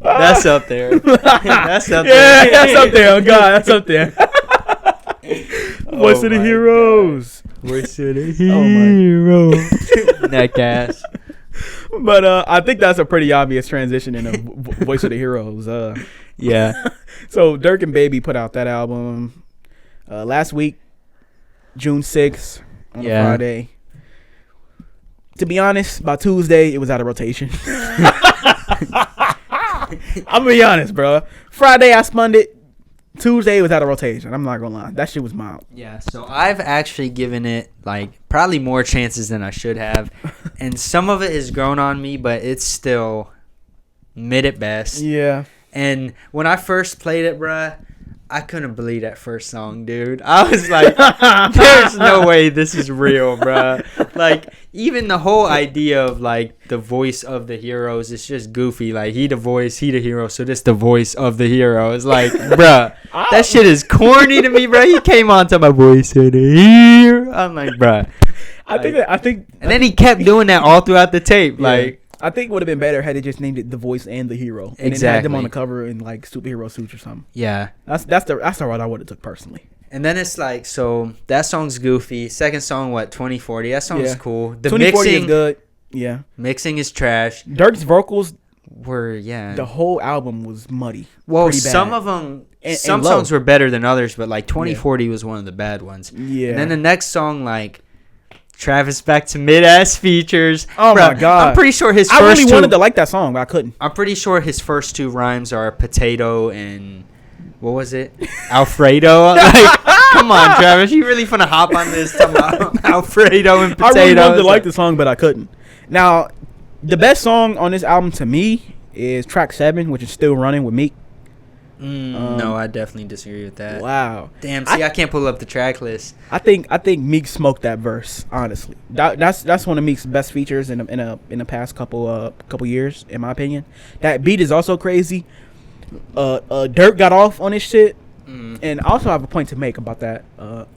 That's up there. That's up there. Yeah, that's up there. Oh God, that's up there. Voice of the my heroes. Voice of the Oh, my. hero. Neck ass. But I think that's a pretty obvious transition in the voice of the heroes. Yeah. So Dirk and Baby put out that album last week, June 6th on a Friday. To be honest, by Tuesday it was out of rotation. I'm gonna be honest, bro. Friday I spun it. Tuesday it was out of rotation. I'm not gonna lie, that shit was mild. Yeah, so I've actually given it like probably more chances than I should have, and some of it has grown on me, but it's still mid at best. Yeah. And when I first played it, bruh, I couldn't believe that first song, dude. I was like, there's no way this is real, bruh. Like, even the whole idea of, like, the voice of the heroes is just goofy. Like, he the voice, he the hero, so this the voice of the hero. It's like, bruh, that shit is corny to me, bruh. He came on to my voice of the hero. I'm like, bruh. I think. And then he kept doing that all throughout the tape. Yeah. Like, I think it would have been better had they just named it The Voice and the Hero, and then had them on the cover in like superhero suits or something. yeah. That's the route I would have took personally. And then it's like, so that song's goofy. Second song, 2040? That song's cool. The 2040 mixing is good. Yeah. Mixing is trash. Dirk's vocals, The whole album was muddy. Well, pretty bad. some of them, some and low. songs were better than others, but like 2040 was one of the bad ones. Yeah. And then the next song, like, Travis back to mid-ass features. Oh, Bruh, my God. I'm pretty sure his I first really wanted to like that song, but I couldn't. I'm pretty sure his first two rhymes are potato and what was it? Alfredo. Like, come on, Travis, you really finna hop on this talking about Alfredo and potato? I really wanted to like the song, but I couldn't. Now, the best song on this album to me is track 7, which is Still Running with Meek. No, I definitely disagree with that. Wow. Damn, see, I can't pull up the track list. I think Meek smoked that verse. Honestly, that's one of Meek's best features in the past couple years, in my opinion. That beat is also crazy. Dirk got off on this shit, and I also have a point to make about that,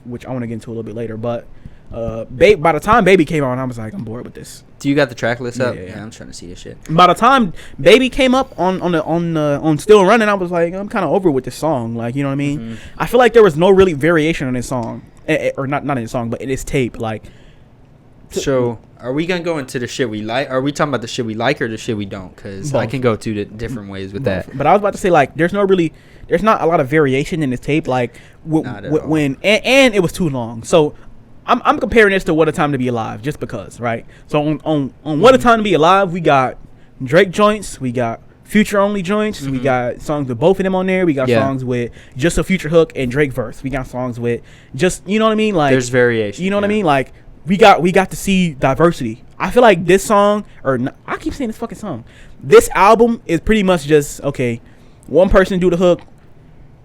which I want to get into a little bit later. But by the time Baby came on, I was like, I'm bored with this. Do you got the track list up? Yeah. I'm trying to see this shit. By the time Baby came up on Still Running, I was like, I'm kind of over with this song. Like, you know what I mean? I feel like there was no really variation on this song, or not in this song, but in this tape. Like, so are we gonna go into the shit we like? Are we talking about the shit we like or the shit we don't? Because I can go two different ways with that. But I was about to say, like, there's not a lot of variation in this tape. Like, when it was too long. So I'm comparing this to What a Time to Be Alive, just because, right? So on What a Time to Be Alive, we got Drake joints, we got Future only joints, we got songs with both of them on there, we got songs with just a Future hook and Drake verse, we got songs with just, you know what I mean? Like, there's variation. You know what I mean? Like, we got to see diversity. I feel like this song, I keep saying this fucking song. This album is pretty much just, okay, one person do the hook,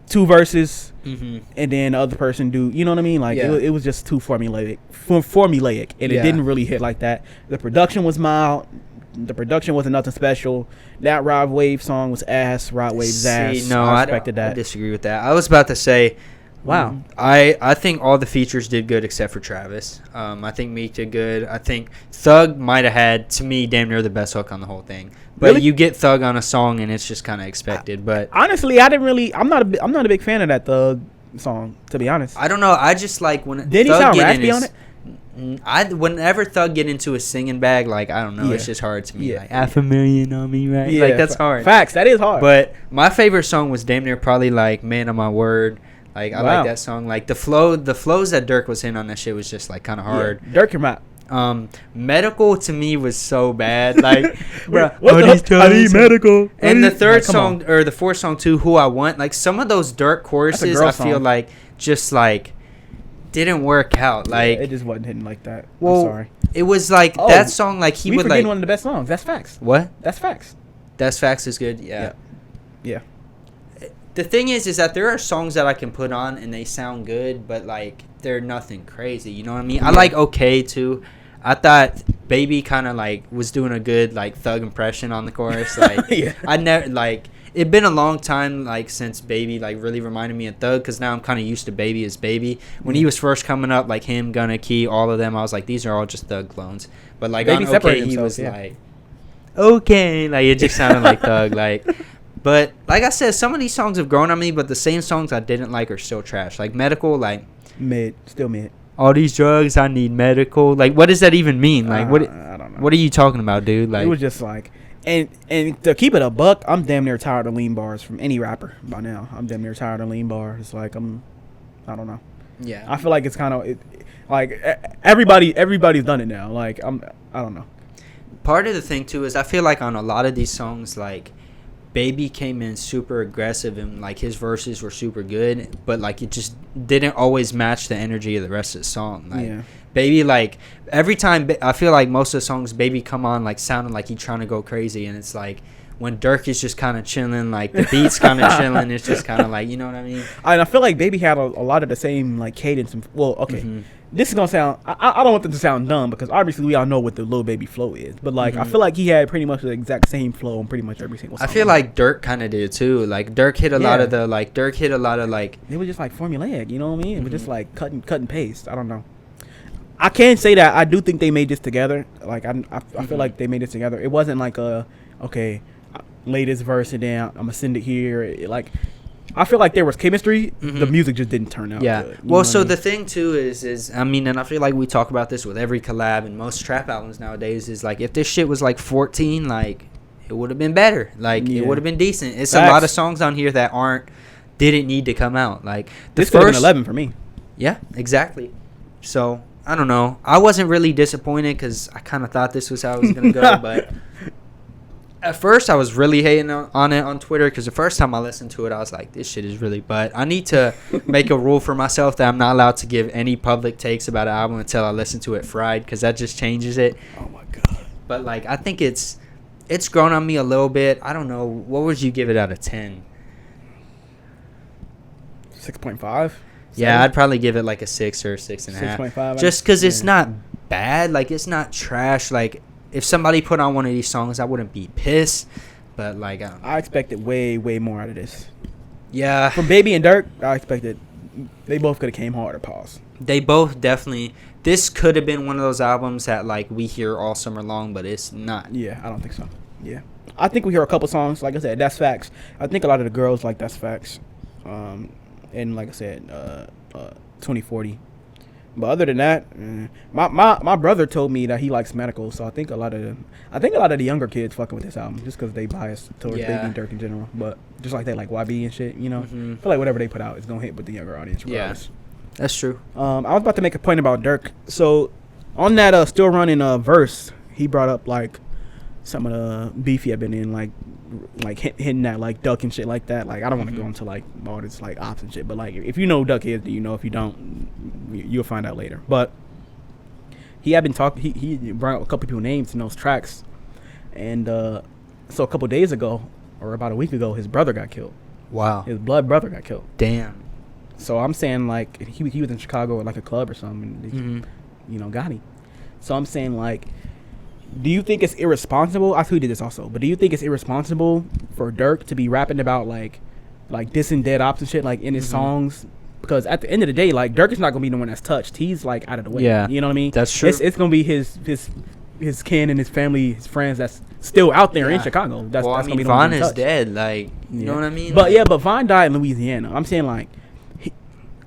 2 verses, Mm-hmm. and then the other person do, you know what I mean? Like it was just too formulaic, and it didn't really hit like that. The production was mild. The production wasn't nothing special. That Rod Wave song was ass. Rod Wave's ass. No, I expected that. I disagree with that. I was about to say, wow. I think all the features did good except for Travis. I think Meek did good. I think Thug might have had, to me, damn near the best hook on the whole thing. But Really? you get Thug on a song and it's just kind of expected. But Honestly, I didn't really. I'm not a big fan of that Thug song, to be honest. I don't know. I just like when Did he Thug sound get raspy in on his, it? Whenever Thug get into a singing bag, like I don't know, Yeah. it's just hard to me. Yeah. Like $500,000 on me, right? Yeah, Like that's hard. Facts. That is hard. But my favorite song was damn near probably like "Man of My Word." Like I Wow. like that song. Like the flows that Dirk was in on that shit was just like kind of hard. Yeah. Dirk your mouth. Medical to me was so bad. Like, bro, I need medical. And the third Like, come song on. or the fourth song too, "Who I Want." Like some of those Dirk choruses, girl I feel song. like just like didn't work out. Like, it just wasn't hitting like that. well, I'm sorry. it was like Oh, that song. Like he We would forgetting like one of the best songs. That's facts. what? That's facts. That's Facts is good. Yeah. Yeah. The thing is that there are songs that I can put on and they sound good, but like they're nothing crazy. You know what I mean? I like "Okay" too. I thought Baby kind of like was doing a good like Thug impression on the chorus. Like Yeah. I never like it'd been a long time like since Baby like really reminded me of Thug, because now I'm kind of used to Baby as Baby. When he was first coming up, like him, Gunna, Key, all of them, I was like, these are all just Thug clones. But like Baby on separated "Okay," he himself, was yeah. like, "Okay," like it just sounded like Thug. Like, but like I said, some of these songs have grown on me, but the same songs I didn't like are still trash. Like Medical, like Still mid. all these drugs, I need medical. Like, what does that even mean? Like, I don't know. what are you talking about, dude? Like, It was just like, and to keep it a buck, I'm damn near tired of lean bars from any rapper by now. I'm damn near tired of lean bars. It's like I don't know. yeah, I feel like it's kind of like everybody's done it now. Like I don't know. part of the thing too is I feel like on a lot of these songs, like Baby came in super aggressive and like his verses were super good, but like it just didn't always match the energy of the rest of the song. Like Yeah. Baby, like every time I feel like most of the songs Baby come on like sounding like he's trying to go crazy, and it's like when Dirk is just kind of chilling, like the beat's kind of chilling, it's just kind of like, you know what I mean? And I feel like Baby had a lot of the same like cadence. Well, okay, this is gonna sound. I don't want it to sound dumb because obviously we all know what the Lil Baby flow is, but like I feel like he had pretty much the exact same flow on pretty much every single song. I feel like Dirk kind of did too. Like Dirk hit a lot of the like Dirk hit a lot of like it was just like formulaic, you know what I mean? It was just like cut and paste. I don't know. I can't say that I do think they made this together. Like I feel like they made this together. It wasn't like okay, lay this verse and then I'm gonna send it here. Like I feel like there was chemistry. The music just didn't turn out good. You know Well, what so I mean? the thing too is I mean, and I feel like we talk about this with every collab and most trap albums nowadays, is like if this shit was like 14, like it would have been better. Like it would have been decent. It's a lot of songs on here that didn't need to come out. Like this could have been 11 for me. Yeah, exactly. So I don't know. I wasn't really disappointed because I kind of thought this was how it was gonna go, but. At first, I was really hating on it on Twitter because the first time I listened to it, I was like, this shit is really... But I need to make a rule for myself that I'm not allowed to give any public takes about an album until I listen to it fried, because that just changes it. Oh, my God. But, like, I think it's grown on me a little bit. I don't know. What would you give it out of 10? 6.5? Yeah, I'd probably give it like a 6 or 6.5. 6.5. Just because it's not bad. Like, it's not trash. Like... If somebody put on one of these songs, I wouldn't be pissed. But, like, I don't know. I expected way, way more out of this. Yeah. From Baby and Dirk, I expected they both could have came harder. Pause. They both definitely... This could have been one of those albums that, like, we hear all summer long, but it's not. Yeah, I don't think so. Yeah. I think we hear a couple songs. Like I said, That's Facts. I think a lot of the girls like That's Facts. And, like I said, 2040. But other than that, my brother told me that he likes Medical, so I think a lot of the younger kids fucking with this album just because they biased towards Baby and Dirk in general. But just like they like YB and shit, you know. I feel like whatever they put out is gonna hit with the younger audience. Regardless. Yeah, that's true. I was about to make a point about Dirk. So on that still running verse, he brought up like some of the beef he had been in, like hitting that like Duck and shit like that. Like I don't want to go into like all this like ops and shit, but like if you know who Duck is, do you know? If you don't, you'll find out later. But he had been talking. He brought up a couple people names in those tracks, and so a couple days ago or about a week ago, his brother got killed. Wow. His blood brother got killed. Damn. So I'm saying like he was in Chicago at like a club or something, and you know, got him. So I'm saying like, do you think it's irresponsible? I tweeted this also, but do you think it's irresponsible for Dirk to be rapping about like dissing dead ops and shit like in his songs? Because at the end of the day, like Dirk is not gonna be the one that's touched. He's like out of the way. Yeah, you know what I mean. That's true. It's gonna be his kin and his family, his friends that's still out there in Chicago. That's I that's mean, gonna be Von the one is dead. Like, you know what I mean? But but Von died in Louisiana. I'm saying like,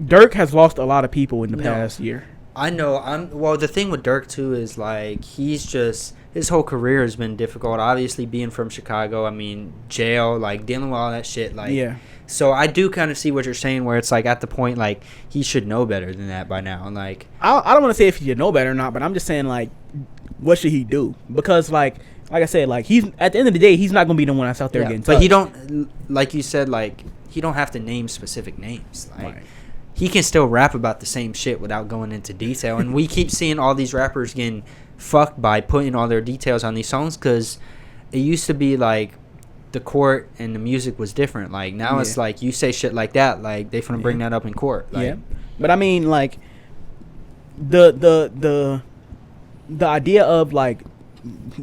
Dirk has lost a lot of people in the past year. I know. The thing with Dirk too is like he's just his whole career has been difficult. Obviously, being from Chicago, I mean, jail, like dealing with all that shit. Like, so I do kind of see what you're saying, where it's like at the point like he should know better than that by now. And like, I don't want to say if he should know better or not, but I'm just saying like, what should he do? Because like I said, like he's at the end of the day, he's not gonna be the one that's out there getting touched. But he don't, like you said, like he don't have to name specific names. Like. Right. He can still rap about the same shit without going into detail. And we keep seeing all these rappers getting fucked by putting all their details on these songs because it used to be like the court and the music was different. Like now it's like you say shit like that, like they finna bring that up in court. Like, but I mean like the idea of like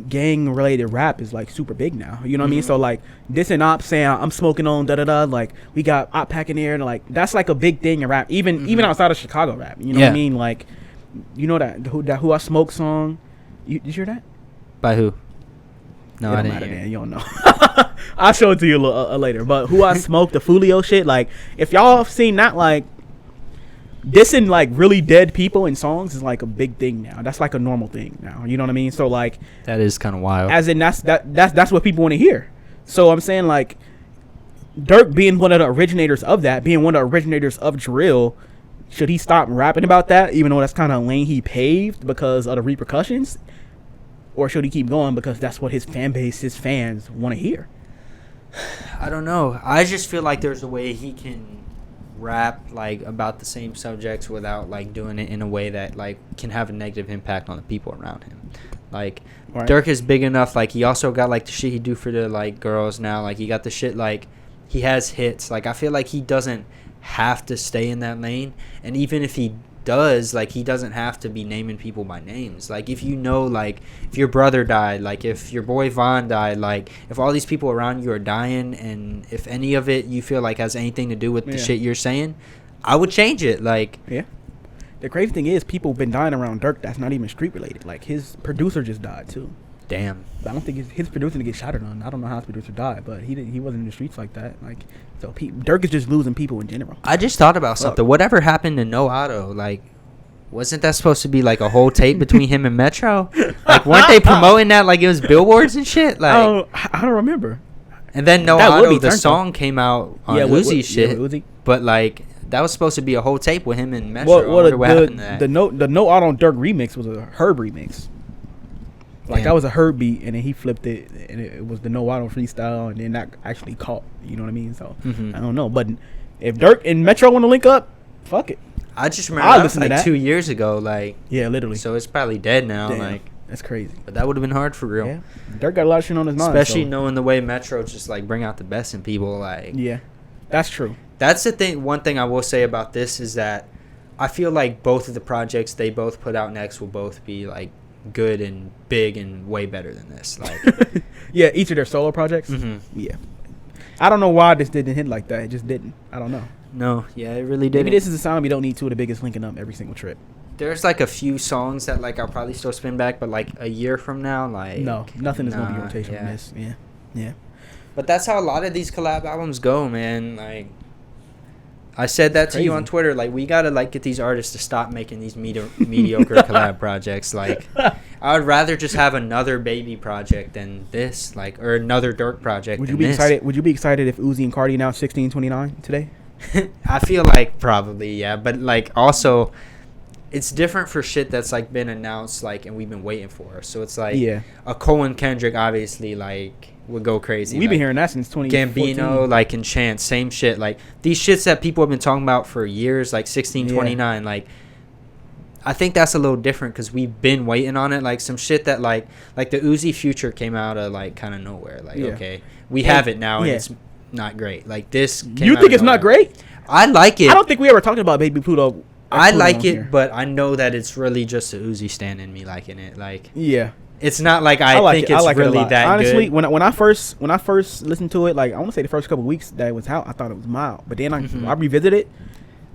gang related rap is like super big now, you know what I mean? So like dissing op saying I'm smoking on like we got op pack in there, and like that's like a big thing in rap, even outside of Chicago rap, you know what I mean? Like, you know that who I Smoke song, you hear that? By who? No, I didn't hear. You don't know. I'll show it to you a little, later. But Who I Smoke, the Fulio shit, like if y'all have seen that, like dissing like really dead people in songs is like a big thing now. That's like a normal thing now. You know what I mean? So like that is kind of wild. As in that's what people want to hear. So I'm saying like Dirk being one of the originators of that, being one of the originators of drill, should he stop rapping about that, even though that's kind of a lane he paved because of the repercussions, or should he keep going because that's what his fan base, his fans want to hear? I don't know. I just feel like there's a way he can rap like about the same subjects without like doing it in a way that like can have a negative impact on the people around him. Like Dirk is big enough, like he also got like the shit he do for the like girls now, like he got the shit, like he has hits. Like I feel like he doesn't have to stay in that lane, and even if he does, like he doesn't have to be naming people by names. Like if you know, like if your brother died, like if your boy Von died, like if all these people around you are dying, and if any of it you feel like has anything to do with the shit you're saying, I would change it. Like the crazy thing is people have been dying around Dirk that's not even street related. Like his producer just died too. Damn. But I don't think his producer didn't get shot or none. I don't know how his producer died, but he wasn't in the streets like that. Like, so Dirk is just losing people in general. I just thought about something. Whatever happened to No Auto? Like, wasn't that supposed to be like a whole tape between him and Metro? Like, weren't they promoting that like it was billboards and shit? Like, I don't remember. And then No Auto, the song came out on Uzi shit. Uzi. But like, that was supposed to be a whole tape with him and Metro. What happened to that? The No Auto Dirk remix was a Herb remix. Like that was a Herb beat, and then he flipped it, and it was the No Auto freestyle, and then that actually caught. You know what I mean? So I don't know, but if Dirk and Metro want to link up, fuck it. I just remember that was like 2 years ago. Like literally. So it's probably dead now. Damn, like that's crazy. But that would have been hard for real. Yeah. Dirk got a lot of shit on his mind, especially knowing the way Metro just like bring out the best in people. Like that's true. That's the thing. One thing I will say about this is that I feel like both of the projects they both put out next will both be like good and big and way better than this. Like each of their solo projects. I don't know why this didn't hit like that. It just didn't. I don't know. No, it really didn't. Maybe this is a sign we don't need two of the biggest linking up every single trip. There's like a few songs that like I'll probably still spin back, but like a year from now, like nothing is gonna be rotation from this. Yeah. But that's how a lot of these collab albums go, man. Like I said that to you on Twitter. Like we gotta like get these artists to stop making these mediocre collab projects. Like I would rather just have another Baby project than this, like, or another Dirk project. Would you be excited? Would you be excited if Uzi and Cardi announced 1629 today? I feel like probably but like also it's different for shit that's like been announced like and we've been waiting for. So it's like a Cole and Kendrick obviously like would go crazy. We've been hearing that since 2014. Gambino, like, and Chance, same shit. Like these shits that people have been talking about for years, like 1629. Like I think that's a little different because we've been waiting on it. Like some shit that like the Uzi Future came out of like kind of nowhere. Like okay, we have it now, and it's not great. Like this. You think it's not great? I like it. I don't think we ever talked about Baby Pluto. I like it, but I know that it's really just a Uzi stan in me liking it. Like, yeah, it's not like I like think it's like really it that honestly, good. when I first listened to it, like I want to say the first couple of weeks that it was out, I thought it was mild. But then I revisited it.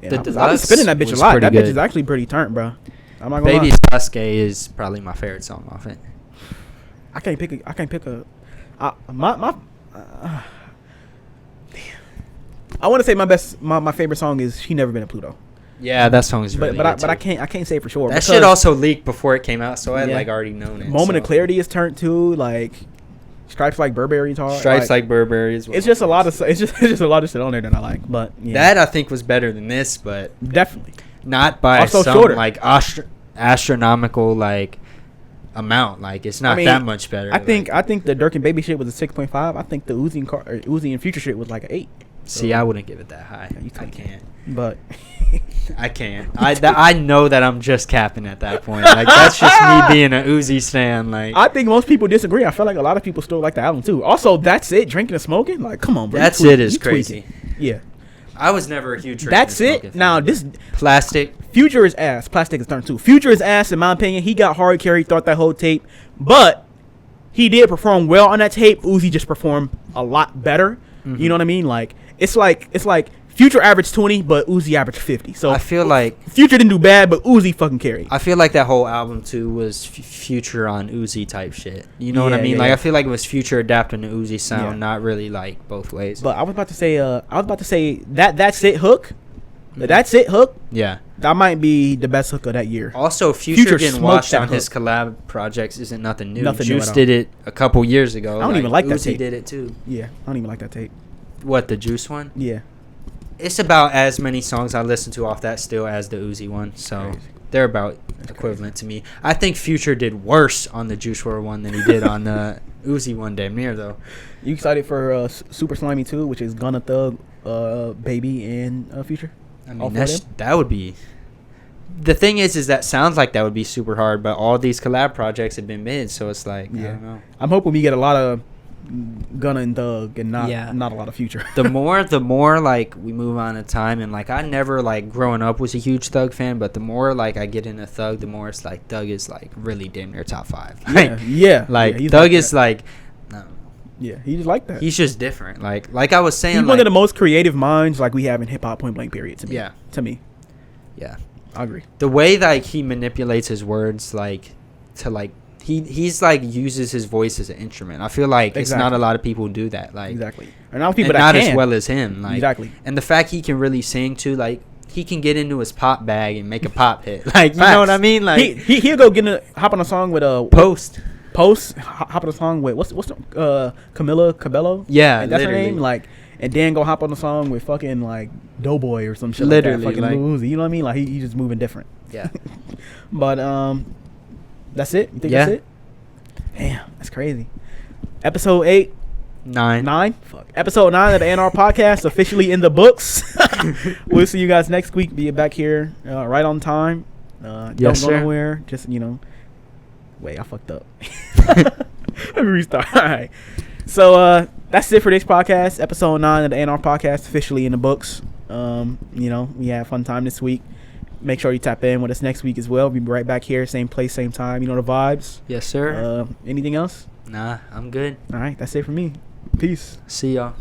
And I was spinning that bitch a lot. That bitch is actually pretty turned, bro. I'm not gonna Baby lie. Sasuke is probably my favorite song off it. I can't pick a. I want to say my favorite song is "She Never Been a Pluto." Yeah, that song is really good but I can't say for sure. That shit also leaked before it came out, so I like already known it. Moment of Clarity is turned too. Like Stripes Like Burberry is hard. Stripes Like Burberry is. It's just a lot of a lot of shit on there that I like. But yeah. That I think was better than this, but definitely not by also some shorter. like astronomical like amount. Like it's not that much better. I think the Dirk and Baby shit was a 6.5. I think the Uzi and Future shit was like an 8. See, I wouldn't give it that high. I can't. But I can't. I know that I'm just capping at that point. Like that's just me being an Uzi stan. Like I think most people disagree. I feel like a lot of people still like the album too. Also, That's It, Drinking and Smoking. Like, come on, bro. That's It is crazy. Yeah. I was never a huge. That's It. Now this Plastic. Future is ass. Plastic is turned too. Future is ass in my opinion. He got hard carry throughout that whole tape, but he did perform well on that tape. Uzi just performed a lot better. You know what I mean? Like it's like Future averaged 20, but Uzi averaged 50. So I feel like Future didn't do bad, but Uzi fucking carried. I feel like that whole album too was Future on Uzi type shit. You know what I mean? Like I feel like it was Future adapting the Uzi sound, not really like both ways. But I was about to say That's It hook. That's It hook. Yeah. That might be the best hook of that year. Also, Future getting washed on his collab projects isn't nothing new. Juice did it a couple years ago. I don't even like that Uzi tape. did it too. Yeah, I don't even like that tape. What, the Juice one? Yeah. It's about as many songs I listen to off that still as the Uzi one. So they're about equivalent to me. I think Future did worse on the Juice WRLD one than he did on the Uzi one, damn near though. You excited for Super Slimy 2, which is Gunna Thug, Baby, and Future? I mean, that would be. The thing is that sounds like that would be super hard, but all these collab projects have been mid, so it's like, I don't know. I'm hoping we get a lot of Gunna and Thug and not a lot of Future. the more like we move on in time, and like I never like growing up was a huge Thug fan, but the more like I get into Thug, the more it's like Thug is like really damn near top 5. Like Thug is like. Yeah, he just like that. He's just different. Like I was saying, he's one of the most creative minds like we have in hip hop, point blank period. To me. Yeah. To me. Yeah. I agree. The way like he manipulates his words, like to like he's like uses his voice as an instrument. I feel like it's not a lot of people who do that. Like exactly. And not people that not as well as him. Like exactly. And the fact he can really sing too, like he can get into his pop bag and make a pop hit. Like you know what I mean? Like he'll go hop on a song with a Post hop on a song with what's Camila Cabello? Yeah, that's her name. Like, and then go hop on a song with fucking like Doughboy or some shit. Literally, like that. Fucking Lil Uzi. You know what I mean? Like he's just moving different. Yeah. But that's it. You think that's it? Damn, that's crazy. Episode 8. 9. Fuck. Episode 9 of the A&R Podcast officially in the books. We'll see you guys next week. Be back here right on time. Don't go nowhere. Just Wait, I fucked up. Let me restart. All right. So that's it for this podcast. Episode 9 of the A&R Podcast officially in the books. We had a fun time this week. Make sure you tap in with us next week as well. We'll be right back here, same place, same time. You know the vibes. Yes, sir. Anything else? Nah, I'm good. All right, that's it for me. Peace. See y'all.